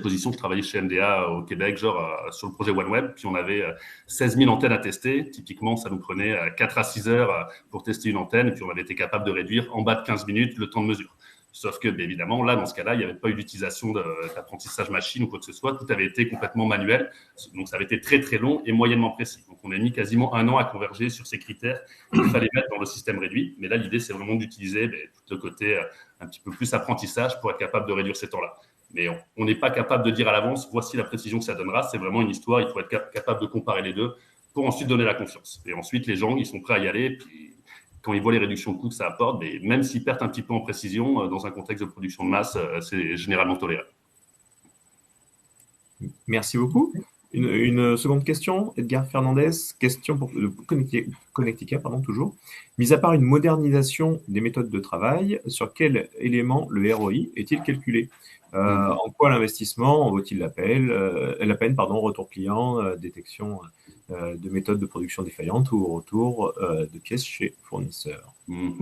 position. Je travaillais chez MDA au Québec, sur le projet OneWeb. Puis on avait 16 000 antennes à tester. Typiquement, ça nous prenait 4 à 6 heures pour tester une antenne. Et puis on avait été capable de réduire en bas de 15 minutes le temps de mesure. Sauf que, évidemment, là, dans ce cas-là, il n'y avait pas eu d'utilisation d'apprentissage machine ou quoi que ce soit. Tout avait été complètement manuel. Donc, ça avait été très, très long et moyennement précis. Donc, on a mis quasiment 1 an à converger sur ces critères qu'il fallait mettre dans le système réduit. Mais là, l'idée, c'est vraiment d'utiliser tout le côté un petit peu plus apprentissage pour être capable de réduire ces temps-là. Mais on n'est pas capable de dire à l'avance, voici la précision que ça donnera. C'est vraiment une histoire. Il faut être capable de comparer les deux pour ensuite donner la confiance. Et ensuite, les gens, ils sont prêts à y aller. Puis, quand ils voient les réductions de coûts que ça apporte, mais même s'ils perdent un petit peu en précision, dans un contexte de production de masse, c'est généralement toléré. Merci beaucoup. Une seconde question, Edgar Fernandez, question pour Connectica, toujours. Mis à part une modernisation des méthodes de travail, sur quel élément le ROI est-il calculé? En quoi l'investissement en vaut-il la peine, retour client, détection de méthodes de production défaillantes ou retour de pièces chez fournisseurs? Oui,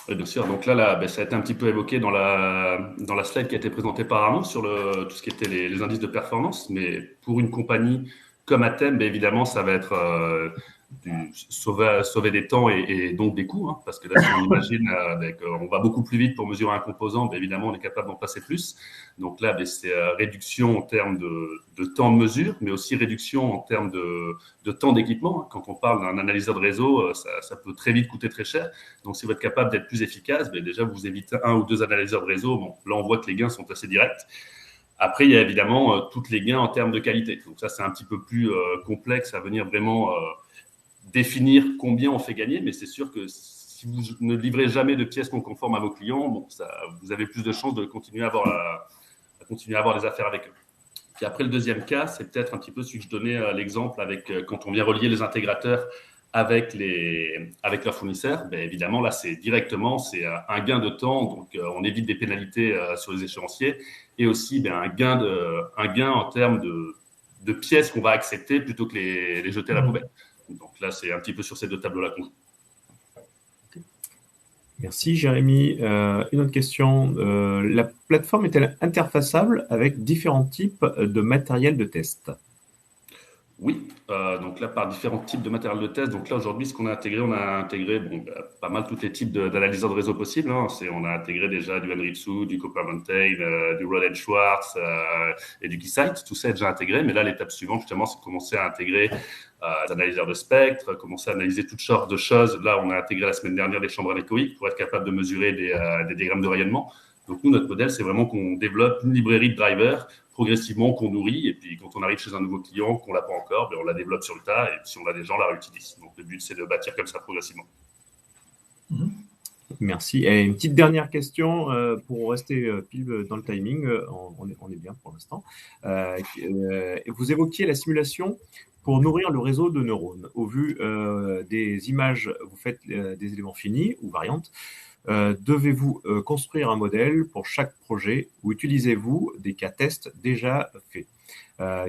bien sûr. Donc là, ça a été un petit peu évoqué dans la slide qui a été présentée par Arnaud sur tout ce qui était les indices de performance. Mais pour une compagnie comme Atem, évidemment, ça va être sauver des temps et donc des coûts. Parce que là, si on imagine, on va beaucoup plus vite pour mesurer un composant, évidemment, on est capable d'en passer plus. Donc là, c'est réduction en termes de temps de mesure, mais aussi réduction en termes de temps d'équipement. Quand on parle d'un analyseur de réseau, ça peut très vite coûter très cher. Donc, si vous êtes capable d'être plus efficace, déjà, vous évitez 1 ou 2 analyseurs de réseau. Bon, là, on voit que les gains sont assez directs. Après, il y a évidemment toutes les gains en termes de qualité. Donc ça, c'est un petit peu plus complexe à venir vraiment définir combien on fait gagner. Mais c'est sûr que si vous ne livrez jamais de pièces non conformes à vos clients, vous avez plus de chances de continuer à avoir des affaires avec eux. Puis après, le deuxième cas, c'est peut-être un petit peu celui que je donnais l'exemple avec quand on vient relier les intégrateurs avec leurs fournisseurs. Évidemment, là, c'est un gain de temps. Donc, on évite des pénalités sur les échéanciers et aussi un gain en termes de pièces qu'on va accepter plutôt que les jeter à la poubelle. Donc là, c'est un petit peu sur ces 2 tableaux-là qu'on joue. Merci Jérémy. Une autre question. La plateforme est-elle interfaçable avec différents types de matériel de test? Oui, donc là, par différents types de matériel de test. Donc là, aujourd'hui, ce qu'on a intégré, pas mal tous les types d'analyseurs de réseau possibles. On a intégré déjà du Anritsu, du Copper Mountain, du Rohde & Schwarz et du Keysight. Tout ça est déjà intégré. Mais là, l'étape suivante, justement, c'est de commencer à intégrer des analyseurs de spectre, commencer à analyser toutes sortes de choses. Là, on a intégré la semaine dernière des chambres anéchoïques pour être capable de mesurer des diagrammes de rayonnement. Donc nous, notre modèle, c'est vraiment qu'on développe une librairie de drivers progressivement qu'on nourrit. Et puis, quand on arrive chez un nouveau client, qu'on ne l'a pas encore, on la développe sur le tas. Et si on a des gens, on la réutilise. Donc, le but, c'est de bâtir comme ça progressivement. Merci. Et une petite dernière question pour rester pile dans le timing. On est bien pour l'instant. Vous évoquiez la simulation pour nourrir le réseau de neurones. Au vu des images, vous faites des éléments finis ou variantes. Devez-vous construire un modèle pour chaque projet ou utilisez-vous des cas tests déjà faits?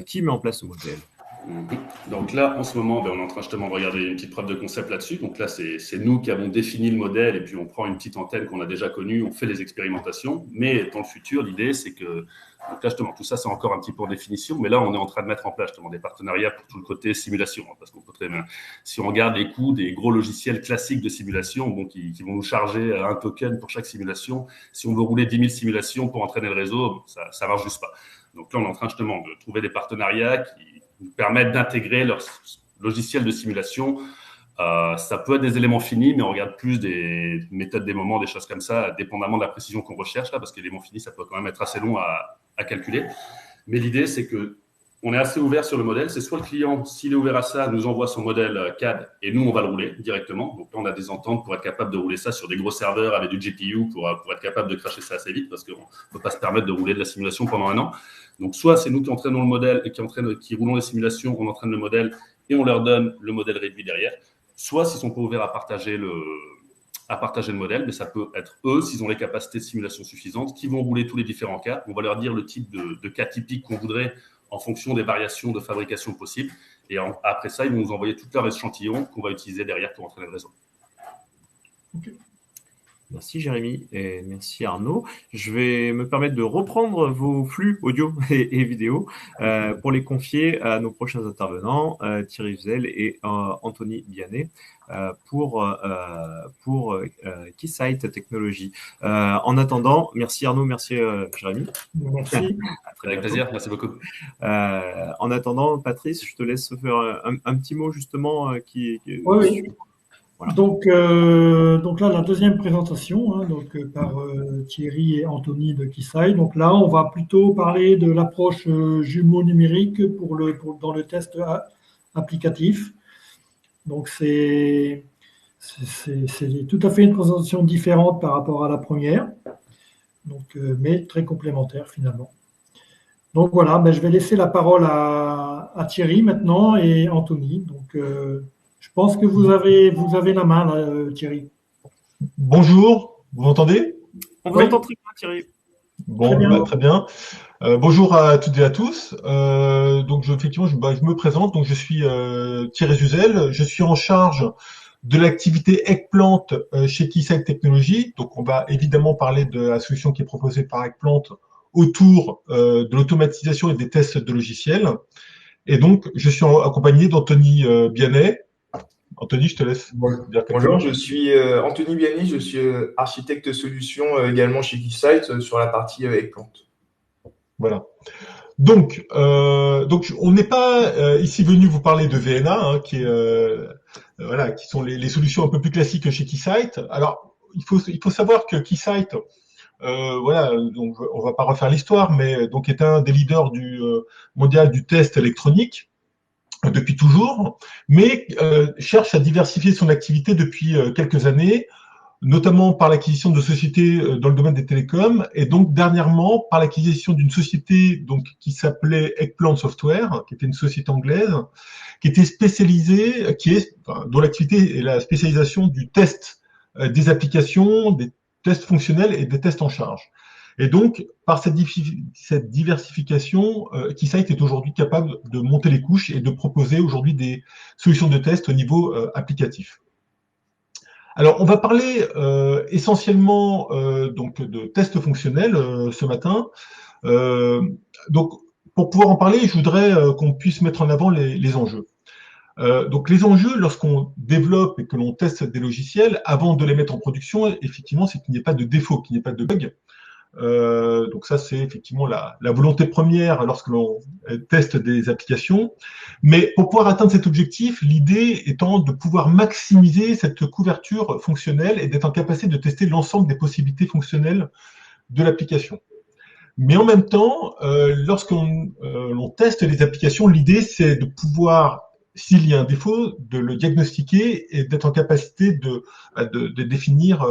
Qui met en place ce modèle? Donc là, en ce moment, on est en train justement de regarder une petite preuve de concept là-dessus. Donc là, c'est nous qui avons défini le modèle et puis on prend une petite antenne qu'on a déjà connue, on fait les expérimentations. Mais dans le futur, l'idée, c'est que donc là, justement, tout ça, c'est encore un petit peu en définition. Mais là, on est en train de mettre en place justement des partenariats pour tout le côté simulation. Parce qu'on peut très bien, si on regarde les coûts des gros logiciels classiques de simulation, qui vont nous charger un token pour chaque simulation, si on veut rouler 10 000 simulations pour entraîner le réseau, ça marche juste pas. Donc là, on est en train justement de trouver des partenariats qui nous permettent d'intégrer leur logiciel de simulation. Ça peut être des éléments finis, mais on regarde plus des méthodes des moments, des choses comme ça, dépendamment de la précision qu'on recherche là, parce que l'élément fini, ça peut quand même être assez long à calculer. Mais l'idée, c'est que on est assez ouvert sur le modèle. C'est soit le client, s'il est ouvert à ça, nous envoie son modèle CAD et nous, on va le rouler directement. Donc là, on a des ententes pour être capable de rouler ça sur des gros serveurs avec du GPU pour être capable de cracher ça assez vite parce qu'on ne peut pas se permettre de rouler de la simulation pendant 1 an. Donc, soit c'est nous qui entraînons le modèle et qui roulons les simulations, on entraîne le modèle et on leur donne le modèle réduit derrière. Soit s'ils sont pas ouverts à partager le modèle, mais ça peut être eux, s'ils ont les capacités de simulation suffisantes, qui vont rouler tous les différents cas. On va leur dire le type de cas typique qu'on voudrait en fonction des variations de fabrication possibles. Et après ça, ils vont nous envoyer tout leur échantillon qu'on va utiliser derrière pour entraîner le réseau. Okay. Merci Jérémy et merci Arnaud. Je vais me permettre de reprendre vos flux audio et vidéo pour les confier à nos prochains intervenants, Thierry Vuzel et Anthony Bianet, pour Keysight Technologies. En attendant, merci Arnaud, merci Jérémy. Merci. Avec plaisir, merci beaucoup. En attendant, Patrice, je te laisse faire un petit mot justement Oui. Voilà. Donc là, la deuxième présentation par Thierry et Anthony de Keysight. Donc là, on va plutôt parler de l'approche jumeau numérique dans le test applicatif. Donc c'est tout à fait une présentation différente par rapport à la première, mais très complémentaire finalement. Donc voilà, je vais laisser la parole à Thierry maintenant et Anthony. Donc je pense que vous avez la main, là, Thierry. Bonjour, vous m'entendez? On vous entend très bien, Thierry. Bon, très bien. Bonjour à toutes et à tous. Donc, effectivement, je me présente. Donc, je suis Thierry Vuzel. Je suis en charge de l'activité Eggplant chez Keysight Technologies. Donc, on va évidemment parler de la solution qui est proposée par Eggplant autour de l'automatisation et des tests de logiciels. Et donc, je suis accompagné d'Anthony Bianet. Anthony, je te laisse. Bonjour, je suis Anthony Bianet, je suis architecte solution également chez Keysight sur la partie Eggplant. Voilà. Donc on n'est pas ici venu vous parler de VNA, qui sont les solutions un peu plus classiques chez Keysight. Alors, il faut savoir que Keysight, donc on va pas refaire l'histoire, mais donc est un des leaders mondial du test électronique depuis toujours, mais cherche à diversifier son activité depuis quelques années, notamment par l'acquisition de sociétés dans le domaine des télécoms, et donc dernièrement par l'acquisition d'une société qui s'appelait Eggplant Software, qui était une société anglaise, qui était spécialisée, dont l'activité est la spécialisation du test des applications, des tests fonctionnels et des tests en charge. Et donc, par cette diversification, Keysight est aujourd'hui capable de monter les couches et de proposer aujourd'hui des solutions de test au niveau applicatif. Alors, on va parler essentiellement de tests fonctionnels ce matin. Donc, pour pouvoir en parler, je voudrais qu'on puisse mettre en avant les enjeux. Donc, les enjeux, lorsqu'on développe et que l'on teste des logiciels, avant de les mettre en production, effectivement, c'est qu'il n'y ait pas de défaut, qu'il n'y ait pas de bug. Donc ça, c'est effectivement la volonté première lorsque l'on teste des applications. Mais pour pouvoir atteindre cet objectif, l'idée étant de pouvoir maximiser cette couverture fonctionnelle et d'être en capacité de tester l'ensemble des possibilités fonctionnelles de l'application. Mais en même temps, lorsqu'on teste les applications, l'idée, c'est de pouvoir, s'il y a un défaut, de le diagnostiquer et d'être en capacité de définir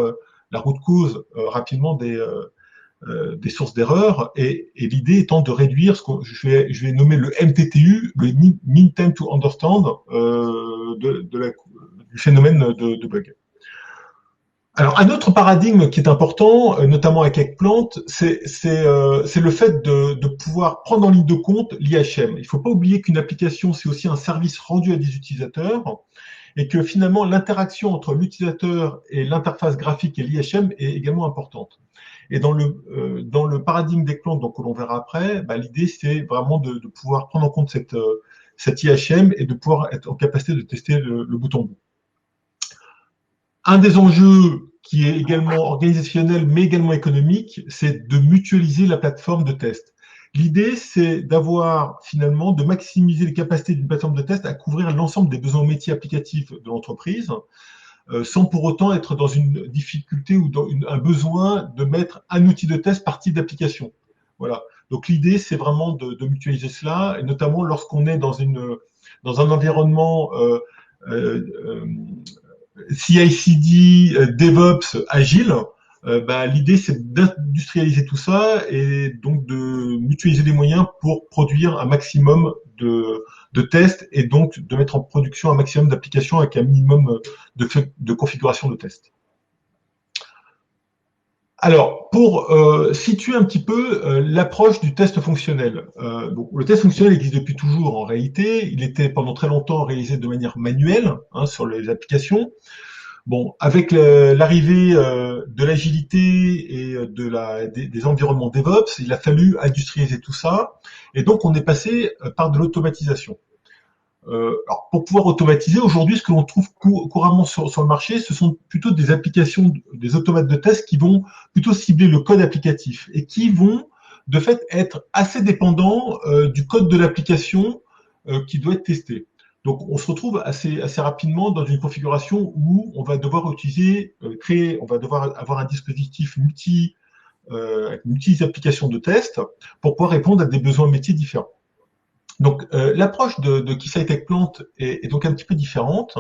la route cause rapidement des sources d'erreurs, et l'idée étant de réduire ce que je vais nommer le MTTU, le Mean Time to Understand, du phénomène de bug. Alors, un autre paradigme qui est important, notamment avec Eggplant, c'est le fait de pouvoir prendre en ligne de compte l'IHM. Il ne faut pas oublier qu'une application, c'est aussi un service rendu à des utilisateurs, et que finalement, l'interaction entre l'utilisateur et l'interface graphique et l'IHM est également importante. Et dans le paradigme d'Eggplant, donc que l'on verra après, l'idée c'est vraiment de pouvoir prendre en compte cette IHM et de pouvoir être en capacité de tester le bout en bout. Un des enjeux qui est également organisationnel mais également économique, c'est de mutualiser la plateforme de test. L'idée, c'est de maximiser les capacités d'une plateforme de test à couvrir l'ensemble des besoins métiers applicatifs de l'entreprise, sans pour autant être dans une difficulté ou dans un besoin de mettre un outil de test par type d'application. Voilà. Donc l'idée, c'est vraiment de mutualiser cela, et notamment lorsqu'on est dans un environnement CI/CD, DevOps, agile. L'idée, c'est d'industrialiser tout ça et donc de mutualiser les moyens pour produire un maximum de tests et donc de mettre en production un maximum d'applications avec un minimum de configuration de tests. Alors, pour situer un petit peu l'approche du test fonctionnel. Donc, le test fonctionnel existe depuis toujours en réalité. Il était pendant très longtemps réalisé de manière manuelle sur les applications. Bon, avec l'arrivée de l'agilité et des environnements DevOps, il a fallu industrialiser tout ça. Et donc, on est passé par de l'automatisation. Alors, pour pouvoir automatiser, aujourd'hui, ce que l'on trouve couramment sur le marché, ce sont plutôt des applications, des automates de test qui vont plutôt cibler le code applicatif et qui vont, de fait, être assez dépendants du code de l'application qui doit être testé. Donc, on se retrouve assez rapidement dans une configuration où on va devoir on va devoir avoir un dispositif multi applications de test pour pouvoir répondre à des besoins métiers différents. Donc, l'approche de Keysight Eggplant est donc un petit peu différente.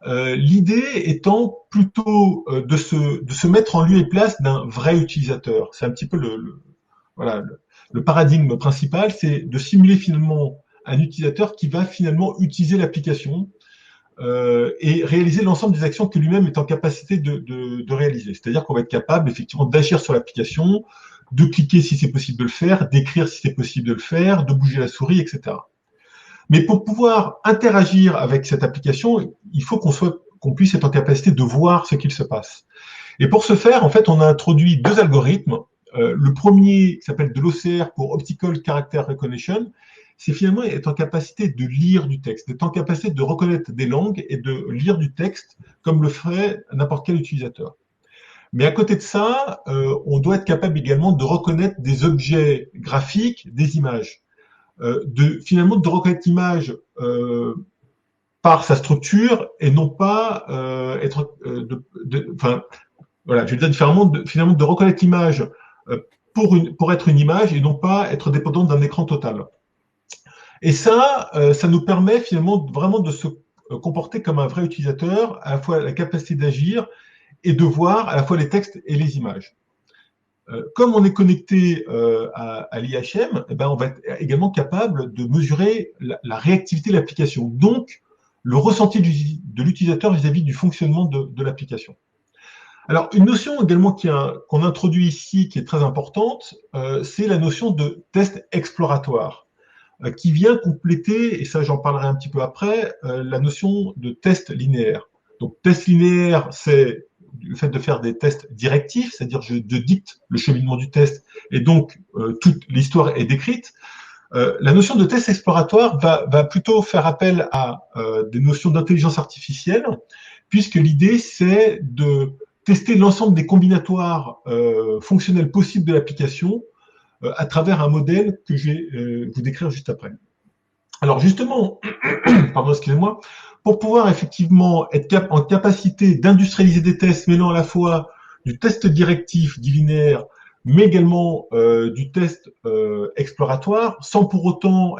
L'idée étant plutôt de se mettre en lieu et place d'un vrai utilisateur. C'est un petit peu le paradigme principal, c'est de simuler finalement un utilisateur qui va finalement utiliser l'application et réaliser l'ensemble des actions que lui-même est en capacité de réaliser. C'est-à-dire qu'on va être capable effectivement d'agir sur l'application, de cliquer si c'est possible de le faire, d'écrire si c'est possible de le faire, de bouger la souris, etc. Mais pour pouvoir interagir avec cette application, il faut qu'on puisse être en capacité de voir ce qu'il se passe. Et pour ce faire, en fait, on a introduit 2 algorithmes. Le premier qui s'appelle de l'OCR pour Optical Character Recognition, c'est finalement être en capacité de lire du texte, d'être en capacité de reconnaître des langues et de lire du texte comme le ferait n'importe quel utilisateur. Mais à côté de ça, on doit être capable également de reconnaître des objets graphiques, des images. Finalement, de reconnaître l'image par sa structure et non pas voilà, je veux dire différemment, finalement, de reconnaître l'image pour être une image et non pas être dépendant d'un écran total. Et ça nous permet finalement vraiment de se comporter comme un vrai utilisateur, à la fois la capacité d'agir et de voir à la fois les textes et les images. Comme on est connecté à l'IHM, on va être également capable de mesurer la réactivité de l'application, donc le ressenti de l'utilisateur vis-à-vis du fonctionnement de l'application. Alors, une notion également qu'on introduit ici, qui est très importante, c'est la notion de test exploratoire, qui vient compléter, et ça j'en parlerai un petit peu après, la notion de test linéaire. Donc, test linéaire, c'est le fait de faire des tests directifs, c'est-à-dire je dicte le cheminement du test et donc toute l'histoire est décrite. La notion de test exploratoire va plutôt faire appel à des notions d'intelligence artificielle, puisque l'idée c'est de tester l'ensemble des combinatoires fonctionnels possibles de l'application à travers un modèle que je vais vous décrire juste après. Alors justement, pardon, excusez-moi, pour pouvoir effectivement être en capacité d'industrialiser des tests mêlant à la fois du test directif, dit linéaire, mais également du test exploratoire, sans pour autant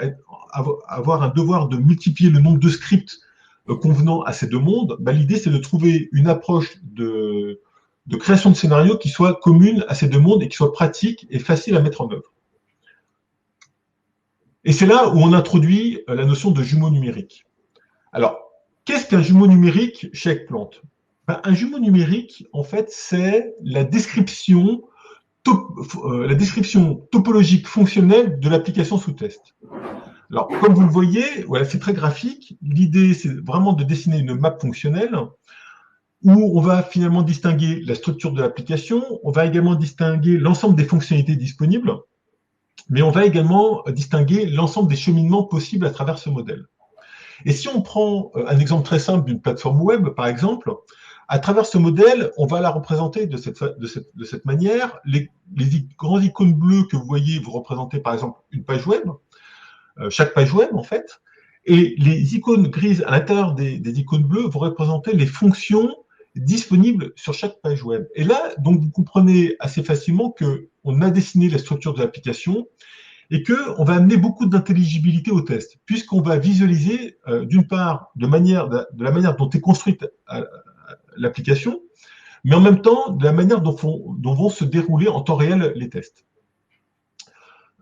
avoir un devoir de multiplier le nombre de scripts convenant à ces 2 mondes, l'idée c'est de trouver une approche de création de scénarios qui soit commune à ces 2 mondes et qui soit pratique et facile à mettre en œuvre. Et c'est là où on introduit la notion de jumeau numérique. Alors, qu'est-ce qu'un jumeau numérique chez Eggplant ? Un jumeau numérique, en fait, c'est la description topologique fonctionnelle de l'application sous test. Alors, comme vous le voyez, voilà, c'est très graphique. L'idée, c'est vraiment de dessiner une map fonctionnelle où on va finalement distinguer la structure de l'application, on va également distinguer l'ensemble des fonctionnalités disponibles, mais on va également distinguer l'ensemble des cheminements possibles à travers ce modèle. Et si on prend un exemple très simple d'une plateforme web, par exemple, à travers ce modèle, on va la représenter de cette manière. Les grands icônes bleues que vous voyez, vous représentez par exemple une page web, chaque page web en fait, et les icônes grises à l'intérieur des icônes bleues vont représenter les fonctions disponible sur chaque page web. Et là, donc, vous comprenez assez facilement qu'on a dessiné la structure de l'application et qu'on va amener beaucoup d'intelligibilité au test, puisqu'on va visualiser, d'une part, de la manière dont est construite l'application, mais en même temps, de la manière dont vont se dérouler en temps réel les tests.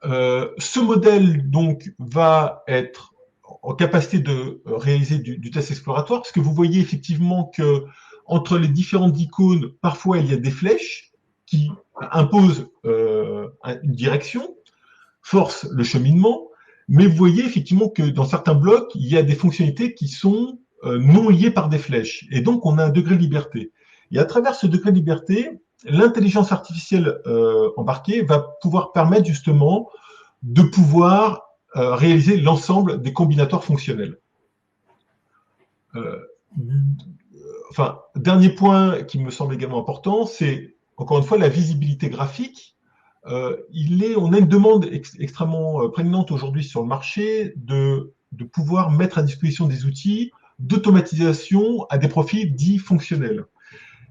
Ce modèle, donc, va être en capacité de réaliser du test exploratoire, parce que vous voyez effectivement que entre les différentes icônes, parfois il y a des flèches qui imposent une direction, forcent le cheminement, mais vous voyez effectivement que dans certains blocs, il y a des fonctionnalités qui sont non liées par des flèches, et donc on a un degré de liberté. Et à travers ce degré de liberté, l'intelligence artificielle embarquée va pouvoir permettre justement de pouvoir réaliser l'ensemble des combinatoires fonctionnels. Dernier point qui me semble également important, c'est encore une fois la visibilité graphique. On a une demande extrêmement prégnante aujourd'hui sur le marché de pouvoir mettre à disposition des outils d'automatisation à des profils dits fonctionnels.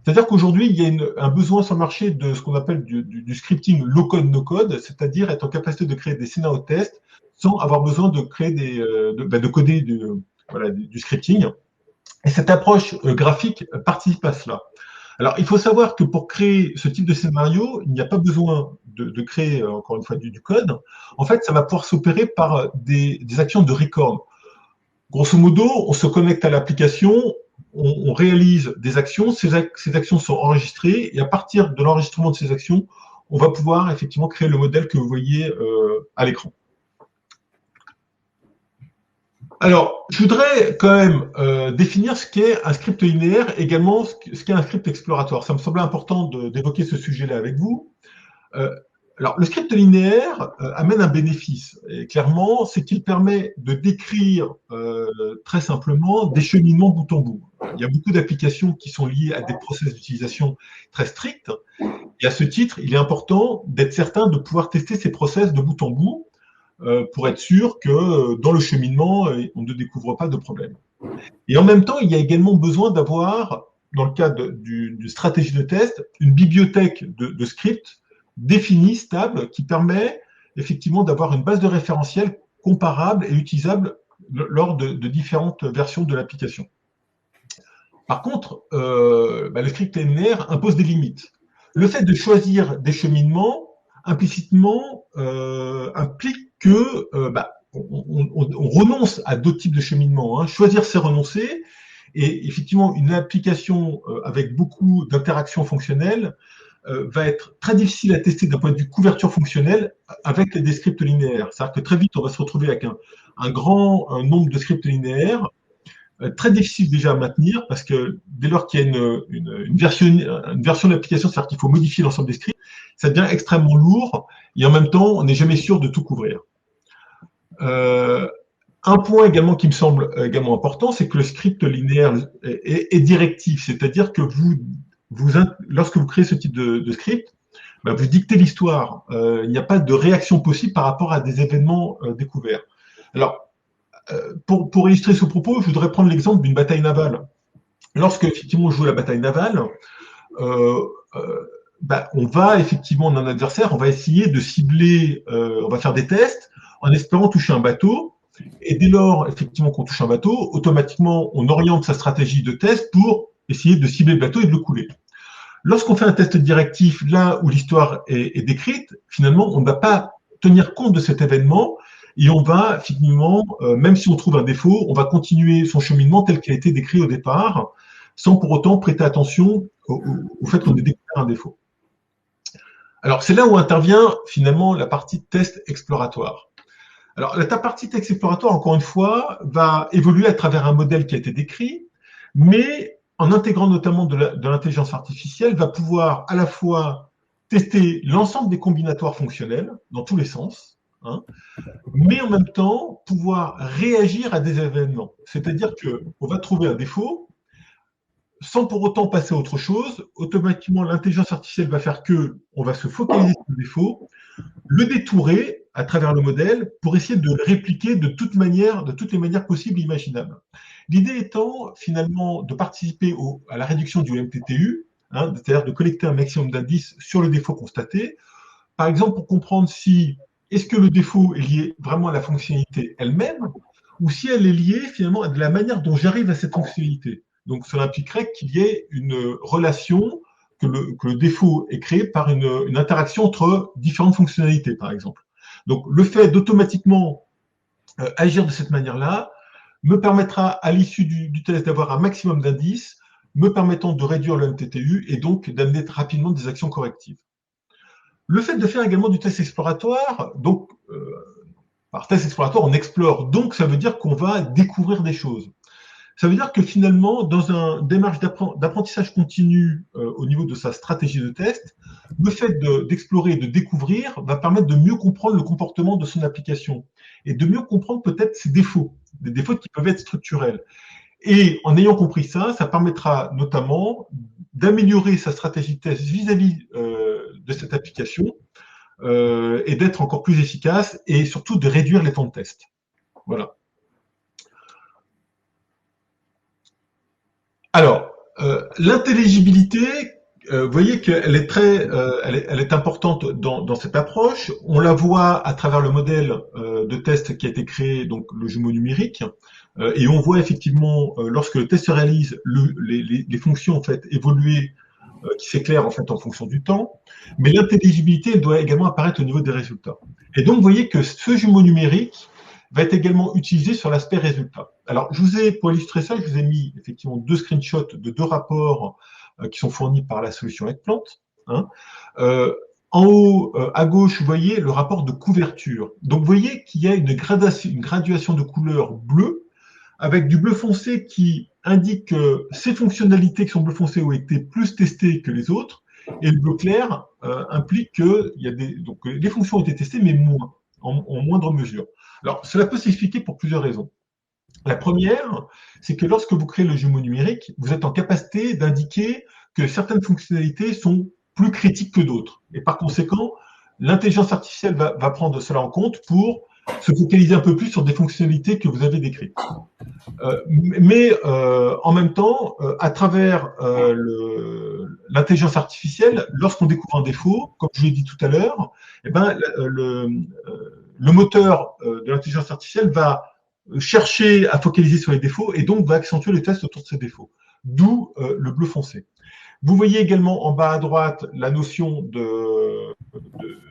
C'est-à-dire qu'aujourd'hui, il y a un besoin sur le marché de ce qu'on appelle du scripting low-code, no-code, c'est-à-dire être en capacité de créer des scénarios de test sans avoir besoin de créer de coder du scripting. Et cette approche graphique participe à cela. Alors, il faut savoir que pour créer ce type de scénario, il n'y a pas besoin de créer, encore une fois, du code. En fait, ça va pouvoir s'opérer par des actions de record. Grosso modo, on se connecte à l'application, on réalise des actions, ces actions sont enregistrées, et à partir de l'enregistrement de ces actions, on va pouvoir effectivement créer le modèle que vous voyez à l'écran. Alors, je voudrais quand même définir ce qu'est un script linéaire, également ce qu'est un script exploratoire. Ça me semblait important d'évoquer ce sujet-là avec vous. Alors, le script linéaire amène un bénéfice, et clairement, c'est qu'il permet de décrire très simplement des cheminements bout en bout. Il y a beaucoup d'applications qui sont liées à des process d'utilisation très stricts, et à ce titre, il est important d'être certain de pouvoir tester ces process de bout en bout pour être sûr que dans le cheminement, on ne découvre pas de problème. Et en même temps, il y a également besoin d'avoir, dans le cadre d'une stratégie de test, une bibliothèque de scripts définie, stable, qui permet effectivement d'avoir une base de référentiel comparable et utilisable lors de différentes versions de l'application. Par contre, le script linéaire impose des limites. Le fait de choisir des cheminements implicitement implique que on renonce à d'autres types de cheminements. Hein. Choisir, c'est renoncer. Et effectivement, une application avec beaucoup d'interactions fonctionnelles va être très difficile à tester d'un point de vue couverture fonctionnelle avec des scripts linéaires. C'est-à-dire que très vite, on va se retrouver avec un grand nombre de scripts linéaires, très difficile déjà à maintenir, parce que dès lors qu'il y a une version de l'application, c'est-à-dire qu'il faut modifier l'ensemble des scripts, ça devient extrêmement lourd, et en même temps, on n'est jamais sûr de tout couvrir. Un point également qui me semble également important, c'est que le script linéaire est directif, c'est-à-dire que lorsque vous créez ce type de script, vous dictez l'histoire. Il n'y a pas de réaction possible par rapport à des événements découverts. Alors, pour illustrer ce propos, je voudrais prendre l'exemple d'une bataille navale. Lorsque effectivement on joue à la bataille navale, on va effectivement dans un adversaire, on va essayer de cibler, on va faire des tests en espérant toucher un bateau. Et dès lors, effectivement, qu'on touche un bateau, automatiquement, on oriente sa stratégie de test pour essayer de cibler le bateau et de le couler. Lorsqu'on fait un test directif, là où l'histoire est décrite, finalement, on ne va pas tenir compte de cet événement et on va, finalement, même si on trouve un défaut, on va continuer son cheminement tel qu'il a été décrit au départ, sans pour autant prêter attention au fait qu'on ait découvert un défaut. Alors, c'est là où intervient, finalement, la partie test exploratoire. Alors, la partie test exploratoire, encore une fois, va évoluer à travers un modèle qui a été décrit, mais en intégrant notamment de l'intelligence artificielle, va pouvoir à la fois tester l'ensemble des combinatoires fonctionnels, dans tous les sens, hein, mais en même temps, pouvoir réagir à des événements. C'est-à-dire qu'on va trouver un défaut, sans pour autant passer à autre chose, automatiquement, l'intelligence artificielle va faire on va se focaliser sur le défaut, le détourer à travers le modèle pour essayer de le répliquer de toutes les manières possibles et imaginables. L'idée étant finalement de participer à la réduction du MTTU, hein, c'est-à-dire de collecter un maximum d'indices sur le défaut constaté. Par exemple, pour comprendre si est-ce que le défaut est lié vraiment à la fonctionnalité elle-même, ou si elle est liée finalement à la manière dont j'arrive à cette fonctionnalité. Donc, cela impliquerait qu'il y ait une relation, que le défaut est créé par une interaction entre différentes fonctionnalités, par exemple. Donc, le fait d'automatiquement agir de cette manière-là me permettra, à l'issue du test, d'avoir un maximum d'indices, me permettant de réduire le MTTU et donc d'amener rapidement des actions correctives. Le fait de faire également du test exploratoire, donc par test exploratoire, on explore, donc ça veut dire qu'on va découvrir des choses. Ça veut dire que finalement, dans une démarche d'apprentissage continu au niveau de sa stratégie de test, le fait d'explorer et de découvrir va permettre de mieux comprendre le comportement de son application et de mieux comprendre peut-être ses défauts, des défauts qui peuvent être structurels. Et en ayant compris ça, ça permettra notamment d'améliorer sa stratégie de test vis-à-vis de cette application et d'être encore plus efficace et surtout de réduire les temps de test. Voilà. Alors, l'intelligibilité, vous voyez qu'elle est elle est importante dans cette approche. On la voit à travers le modèle de test qui a été créé, donc le jumeau numérique, et on voit effectivement lorsque le test se réalise, les fonctions en fait évoluer, qui s'éclairent en fait en fonction du temps. Mais l'intelligibilité doit également apparaître au niveau des résultats. Et donc, vous voyez que ce jumeau numérique va être également utilisé sur l'aspect résultat. Alors, pour illustrer ça, je vous ai mis effectivement 2 screenshots de 2 rapports qui sont fournis par la solution Eggplant. Hein. En haut, à gauche, vous voyez le rapport de couverture. Donc, vous voyez qu'il y a une graduation de couleur bleue avec du bleu foncé qui indique que ces fonctionnalités qui sont bleu foncé ont été plus testées que les autres, et le bleu clair implique que donc les fonctions ont été testées, mais moins, en moindre mesure. Alors, cela peut s'expliquer pour plusieurs raisons. La première, c'est que lorsque vous créez le jumeau numérique, vous êtes en capacité d'indiquer que certaines fonctionnalités sont plus critiques que d'autres. Et par conséquent, l'intelligence artificielle va prendre cela en compte pour se focaliser un peu plus sur des fonctionnalités que vous avez décrites. Mais en même temps, à travers l'intelligence artificielle, lorsqu'on découvre un défaut, comme je l'ai dit tout à l'heure, eh ben, le moteur de l'intelligence artificielle va chercher à focaliser sur les défauts et donc va accentuer les tests autour de ces défauts. D'où le bleu foncé. Vous voyez également en bas à droite la notion de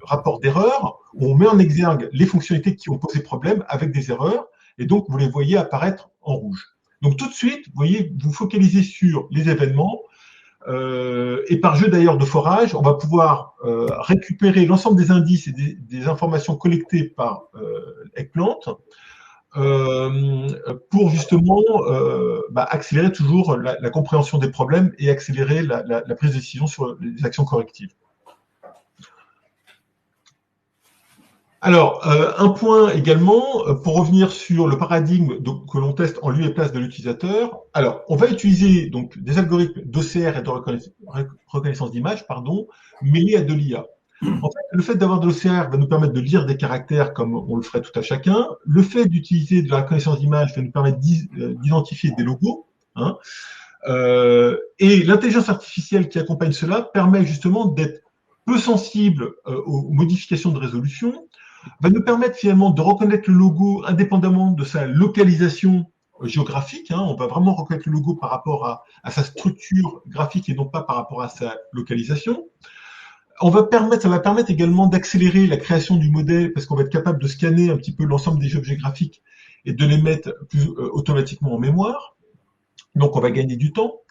rapport d'erreur, où on met en exergue les fonctionnalités qui ont posé problème avec des erreurs, et donc vous les voyez apparaître en rouge. Donc tout de suite, vous voyez, vous focalisez sur les événements, et par jeu d'ailleurs de forage, on va pouvoir récupérer l'ensemble des indices et des informations collectées par Eggplant, pour justement accélérer toujours la compréhension des problèmes et accélérer la prise de décision sur les actions correctives. Alors, un point également, pour revenir sur le paradigme que l'on teste en lieu et place de l'utilisateur. Alors, on va utiliser donc des algorithmes d'OCR et de reconnaissance d'image, mêlés à de l'IA. En fait, le fait d'avoir de l'OCR va nous permettre de lire des caractères comme on le ferait tout à chacun. Le fait d'utiliser de la reconnaissance d'image va nous permettre d'identifier des logos. Hein. Et l'intelligence artificielle qui accompagne cela permet justement d'être peu sensible aux modifications de résolution, va nous permettre finalement de reconnaître le logo indépendamment de sa localisation géographique. Hein. On va vraiment reconnaître le logo par rapport à sa structure graphique et non pas par rapport à sa localisation. Ça va permettre également d'accélérer la création du modèle parce qu'on va être capable de scanner un petit peu l'ensemble des objets graphiques et de les mettre plus automatiquement en mémoire. Donc, on va gagner du temps.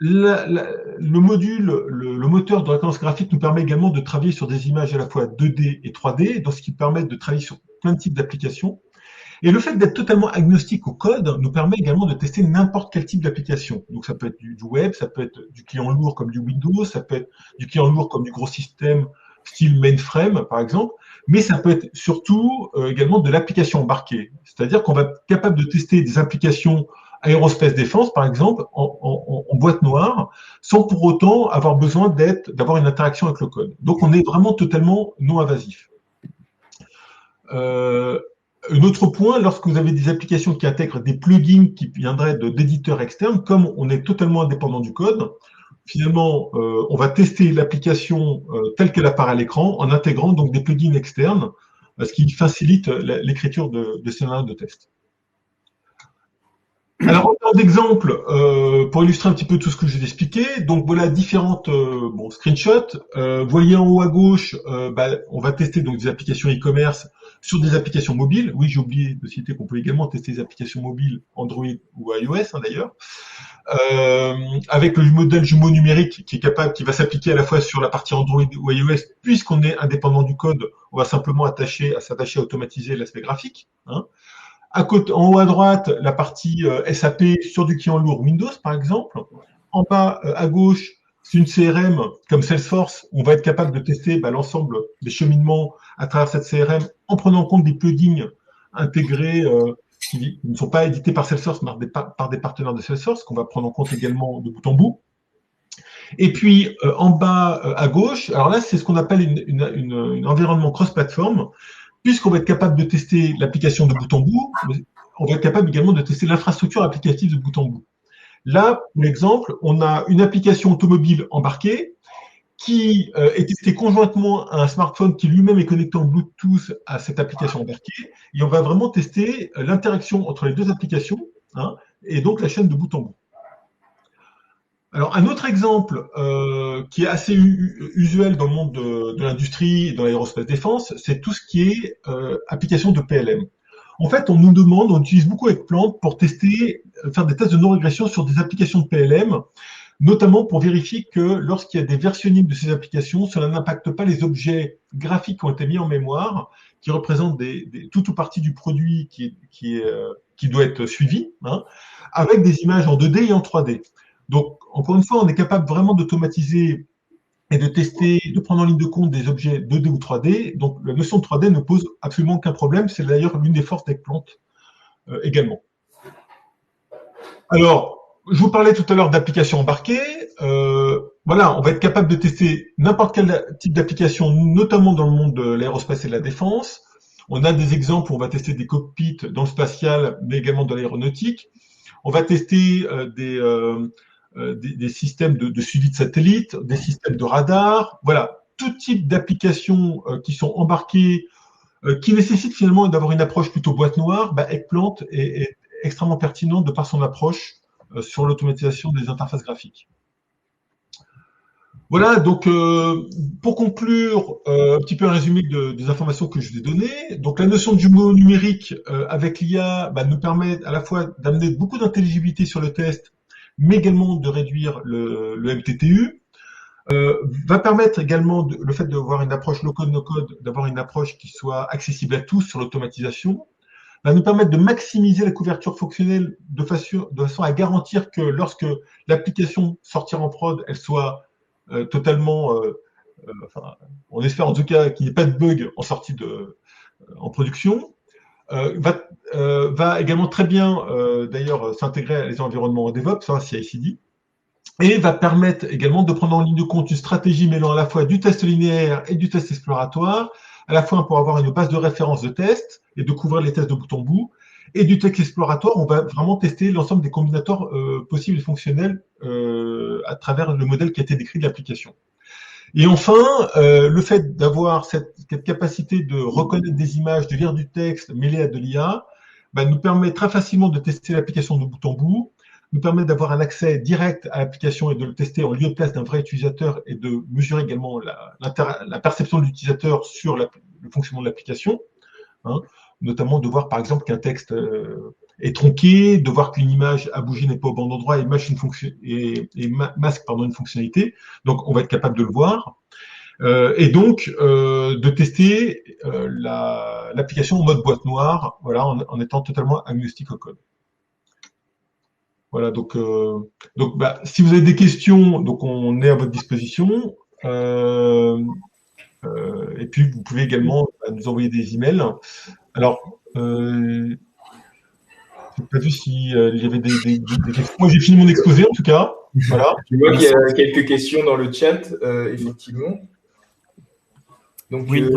Le module, le moteur de reconnaissance graphique nous permet également de travailler sur des images à la fois 2D et 3D, donc ce qui permet de travailler sur plein de types d'applications. Et le fait d'être totalement agnostique au code nous permet également de tester n'importe quel type d'application. Donc ça peut être du web, ça peut être du client lourd comme du Windows, ça peut être du client lourd comme du gros système style mainframe par exemple, mais ça peut être surtout également de l'application embarquée. C'est-à-dire qu'on va être capable de tester des applications aérospace défense, par exemple, en boîte noire, sans pour autant avoir besoin d'avoir une interaction avec le code. Donc, on est vraiment totalement non invasif. un autre point, lorsque vous avez des applications qui intègrent des plugins qui viendraient d'éditeurs externes, comme on est totalement indépendant du code, finalement, on va tester l'application telle qu'elle apparaît à l'écran en intégrant donc des plugins externes, ce qui facilite l'écriture de scénarios de test. Alors, en termes d'exemple, pour illustrer un petit peu tout ce que je vous ai expliqué, donc voilà différentes screenshots. Vous voyez en haut à gauche, on va tester donc des applications e-commerce sur des applications mobiles. Oui, j'ai oublié de citer qu'on peut également tester des applications mobiles Android ou iOS d'ailleurs, avec le modèle jumeau numérique qui va s'appliquer à la fois sur la partie Android ou iOS, puisqu'on est indépendant du code, on va simplement s'attacher à automatiser l'aspect graphique. En haut à droite, la partie SAP sur du client lourd Windows, par exemple. En bas à gauche, c'est une CRM comme Salesforce. On va être capable de tester l'ensemble des cheminements à travers cette CRM en prenant en compte des plugins intégrés qui ne sont pas édités par Salesforce, mais par des partenaires de Salesforce, qu'on va prendre en compte également de bout en bout. Et puis, en bas à gauche, alors là, c'est ce qu'on appelle un environnement cross-platform. Puisqu'on va être capable de tester l'application de bout en bout, on va être capable également de tester l'infrastructure applicative de bout en bout. Là, pour l'exemple, on a une application automobile embarquée qui est testée conjointement à un smartphone qui lui-même est connecté en Bluetooth à cette application embarquée. Et on va vraiment tester l'interaction entre les deux applications, et donc la chaîne de bout en bout. Alors, un autre exemple qui est assez usuel dans le monde de l'industrie et dans l'aérospace défense, c'est tout ce qui est application de PLM. En fait, on nous demande, on utilise beaucoup Eggplant pour faire des tests de non-régression sur des applications de PLM, notamment pour vérifier que lorsqu'il y a des versionning de ces applications, cela n'impacte pas les objets graphiques qui ont été mis en mémoire, qui représentent tout ou partie du produit qui doit être suivi, avec des images en 2D et en 3D. Donc, encore une fois, on est capable vraiment d'automatiser et de tester, de prendre en ligne de compte des objets 2D ou 3D. Donc, la notion de 3D ne pose absolument aucun problème. C'est d'ailleurs l'une des forces d'Eggplant également. Alors, je vous parlais tout à l'heure d'applications embarquées. Voilà, on va être capable de tester n'importe quel type d'application, notamment dans le monde de l'aérospace et de la défense. On a des exemples où on va tester des cockpits dans le spatial, mais également dans l'aéronautique. On va tester des systèmes de suivi de satellites, des systèmes de radar, voilà, tout type d'applications qui sont embarquées, qui nécessitent finalement d'avoir une approche plutôt boîte noire. Eggplant est extrêmement pertinent de par son approche sur l'automatisation des interfaces graphiques. Voilà, donc pour conclure, un petit peu un résumé des informations que je vous ai données. Donc la notion de jumeau numérique avec l'IA nous permet à la fois d'amener beaucoup d'intelligibilité sur le test, mais également de réduire le MTTU, va permettre également le fait d'avoir une approche low-code, no-code, d'avoir une approche qui soit accessible à tous sur l'automatisation, va nous permettre de maximiser la couverture fonctionnelle de façon à garantir que lorsque l'application sortira en prod, elle soit totalement, on espère en tout cas qu'il n'y ait pas de bug en sortie en production. Va également très bien d'ailleurs s'intégrer à les environnements DevOps, CI/CD, et va permettre également de prendre en ligne de compte une stratégie mêlant à la fois du test linéaire et du test exploratoire, à la fois pour avoir une base de référence de tests et de couvrir les tests de bout en bout, et du test exploratoire, on va vraiment tester l'ensemble des combinateurs possibles et fonctionnels à travers le modèle qui a été décrit de l'application. Et enfin, le fait d'avoir cette capacité de reconnaître des images, de lire du texte mêlé à de l'IA, nous permet très facilement de tester l'application de bout en bout, nous permet d'avoir un accès direct à l'application et de le tester en lieu de place d'un vrai utilisateur et de mesurer également la perception de l'utilisateur sur le fonctionnement de l'application, notamment de voir par exemple qu'un texte est tronqué, de voir qu'une image à bouger n'est pas au bon endroit et masque une fonctionnalité. Donc, on va être capable de le voir. Et donc, de tester l'application en mode boîte noire, voilà, en étant totalement agnostique au code. Voilà, donc si vous avez des questions, donc on est à votre disposition. Et puis, vous pouvez également nous envoyer des emails. Alors, je n'ai pas vu s'il y avait des questions. Moi, j'ai fini mon exposé, en tout cas. Voilà. Je vois qu'il y a quelques questions dans le chat, effectivement. Donc, Oui, une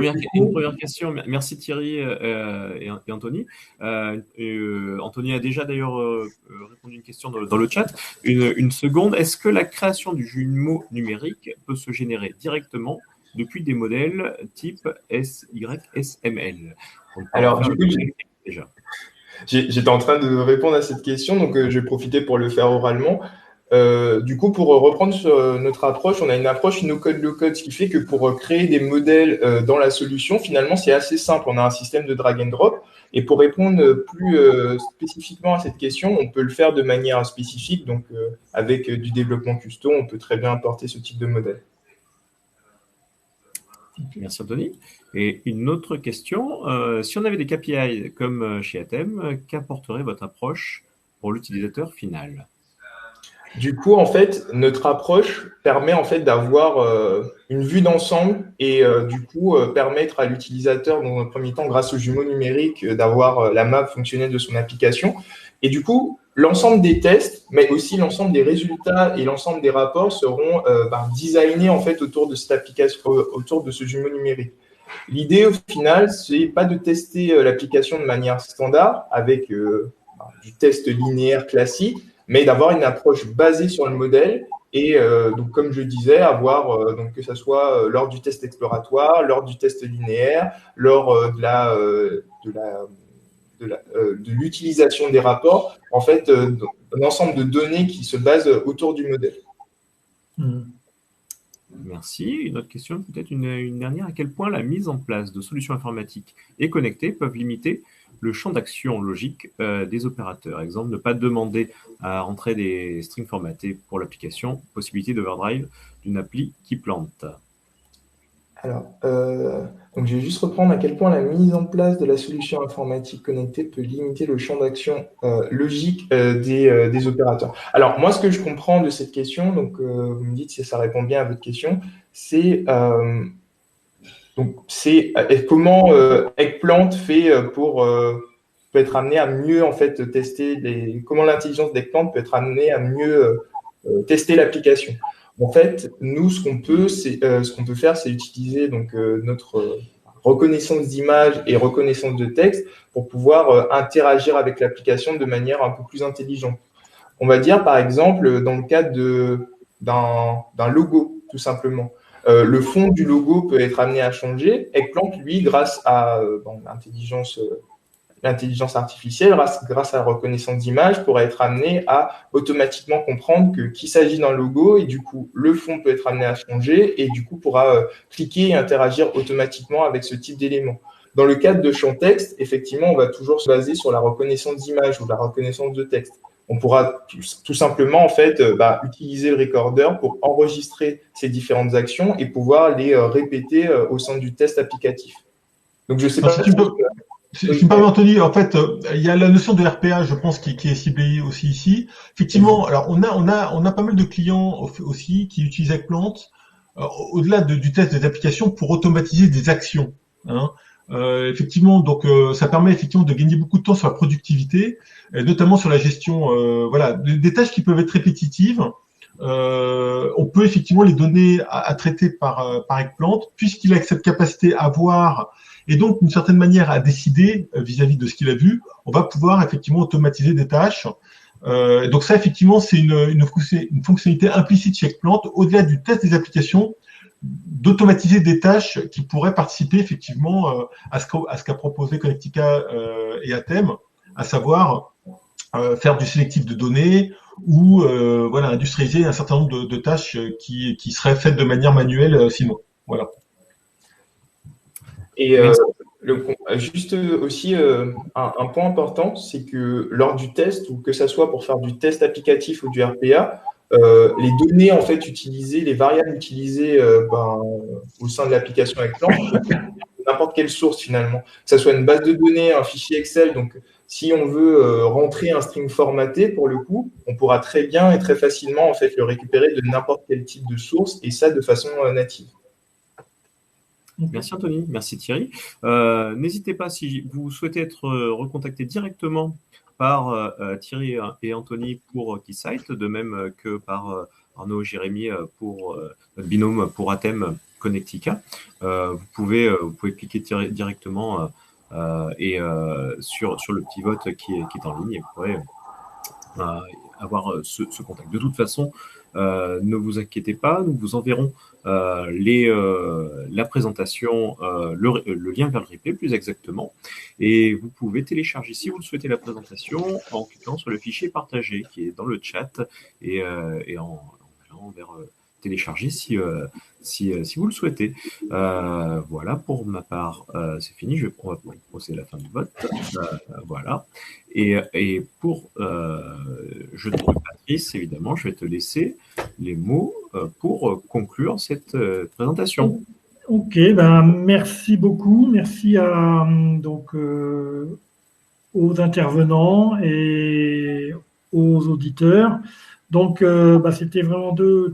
première question. Merci Thierry et Anthony. Anthony a déjà d'ailleurs répondu à une question dans le chat. Une seconde, est-ce que la création du jumeau numérique peut se générer directement depuis des modèles type SYSML? alors, du coup, déjà. J'étais en train de répondre à cette question, donc je vais profiter pour le faire oralement. Du coup, pour reprendre sur notre approche, on a une approche no-code, low-code, ce qui fait que pour créer des modèles dans la solution, finalement, c'est assez simple. On a un système de drag and drop. Et pour répondre plus spécifiquement à cette question, on peut le faire de manière spécifique. Donc, avec du développement custo, on peut très bien importer ce type de modèle. Merci Anthony. Et une autre question, si on avait des KPI comme chez Atem, qu'apporterait votre approche pour l'utilisateur final? Du coup, en fait, notre approche permet en fait d'avoir une vue d'ensemble et du coup permettre à l'utilisateur, dans un premier temps, grâce au jumeau numérique, d'avoir la map fonctionnelle de son application. Et du coup, l'ensemble des tests, mais aussi l'ensemble des résultats et l'ensemble des rapports seront designés en fait autour de cette application, autour de ce jumeau numérique. L'idée, au final, c'est pas de tester l'application de manière standard avec du test linéaire classique, mais d'avoir une approche basée sur le modèle et donc, comme je disais, avoir donc que ce soit lors du test exploratoire, lors du test linéaire, lors de l'utilisation des rapports, en fait, un ensemble de données qui se basent autour du modèle. Merci. Une autre question, peut-être une dernière. À quel point la mise en place de solutions informatiques et connectées peuvent limiter le champ d'action logique des opérateurs? Exemple, ne pas demander à rentrer des strings formatés pour l'application, possibilité d'overdrive d'une appli qui plante. Alors, donc je vais juste reprendre à quel point la mise en place de la solution informatique connectée peut limiter le champ d'action logique des opérateurs. Alors, moi, ce que je comprends de cette question, donc vous me dites si ça répond bien à votre question, c'est comment Eggplant fait peut être amené à mieux en fait tester comment l'intelligence d'Eggplant peut être amenée à mieux tester l'application. En fait, nous, ce qu'on peut faire, c'est utiliser donc notre reconnaissance d'image et reconnaissance de texte pour pouvoir interagir avec l'application de manière un peu plus intelligente. On va dire, par exemple, dans le cadre d'un logo, tout simplement. Le fond du logo peut être amené à changer. Eggplant, lui, grâce à l'intelligence artificielle, grâce à la reconnaissance d'image, pourra être amené à automatiquement comprendre qu'il s'agit d'un logo et du coup, le fond peut être amené à changer et du coup, pourra cliquer et interagir automatiquement avec ce type d'éléments. Dans le cadre de champ texte, effectivement, on va toujours se baser sur la reconnaissance d'image ou la reconnaissance de texte. On pourra tout simplement en fait utiliser le recorder pour enregistrer ces différentes actions et pouvoir les répéter au sein du test applicatif. Donc, je sais pas. Si tu me permets, Anthony, en fait, il y a la notion de RPA, je pense, qui est ciblée aussi ici. Effectivement, alors on a pas mal de clients aussi qui utilisent Eggplant au-delà du test des applications pour automatiser des actions. Hein. Effectivement, donc ça permet effectivement de gagner beaucoup de temps sur la productivité, notamment sur la gestion, des tâches qui peuvent être répétitives. On peut effectivement les donner à traiter par Eggplant, puisqu'il a cette capacité à voir et donc d'une certaine manière à décider vis-à-vis de ce qu'il a vu. On va pouvoir effectivement automatiser des tâches. Donc ça, effectivement, c'est une fonctionnalité implicite chez Eggplant, au-delà du test des applications, d'automatiser des tâches qui pourraient participer effectivement à ce qu'a proposé Connectica et Atem, à savoir faire du sélectif de données ou industrialiser un certain nombre de tâches qui seraient faites de manière manuelle sinon. Voilà. Et juste aussi un point important, c'est que lors du test, ou que ça soit pour faire du test applicatif ou du RPA, les données en fait utilisées, les variables utilisées au sein de l'application Eggplant, n'importe quelle source finalement, que ça soit une base de données, un fichier Excel. Donc, si on veut rentrer un string formaté, pour le coup, on pourra très bien et très facilement en fait le récupérer de n'importe quel type de source et ça de façon native. Merci Anthony, merci Thierry. N'hésitez pas, si vous souhaitez être recontacté directement par Thierry et Anthony pour Keysight, de même que par Arnaud et Jérémy pour notre binôme pour Atem Connectica. Vous pouvez cliquer directement sur le petit vote qui est en ligne et vous pourrez avoir ce contact. De toute façon, ne vous inquiétez pas, nous vous enverrons la présentation, le lien vers le replay plus exactement, et vous pouvez télécharger si vous le souhaitez la présentation en cliquant sur le fichier partagé qui est dans le chat et en allant vers télécharger si vous le souhaitez. Voilà, pour ma part, c'est fini. Je vais procéder à la fin du vote. Voilà. Et pour Patrice, évidemment, je vais te laisser les mots pour conclure cette présentation. Ok, merci beaucoup. Merci aux intervenants et aux auditeurs. Donc, c'était vraiment deux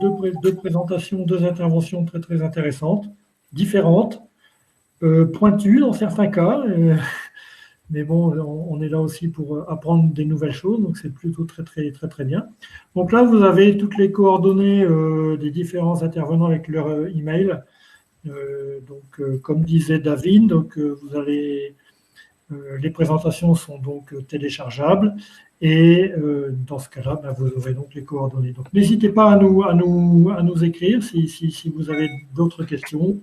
présentations, deux interventions très, très intéressantes, différentes, pointues dans certains cas. Mais bon, on est là aussi pour apprendre des nouvelles choses, donc c'est plutôt très, très, très, très bien. Donc là, vous avez toutes les coordonnées des différents intervenants avec leur email. Comme disait David, vous allez, les présentations sont donc téléchargeables. Et dans ce cas-là, vous aurez donc les coordonnées. Donc, n'hésitez pas à nous écrire si vous avez d'autres questions.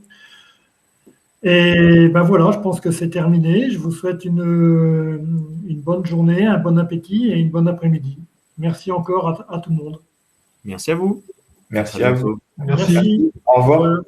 Et voilà, je pense que c'est terminé. Je vous souhaite une bonne journée, un bon appétit et une bonne après-midi. Merci encore à tout le monde. Merci à vous. Merci à vous. Merci. Au revoir.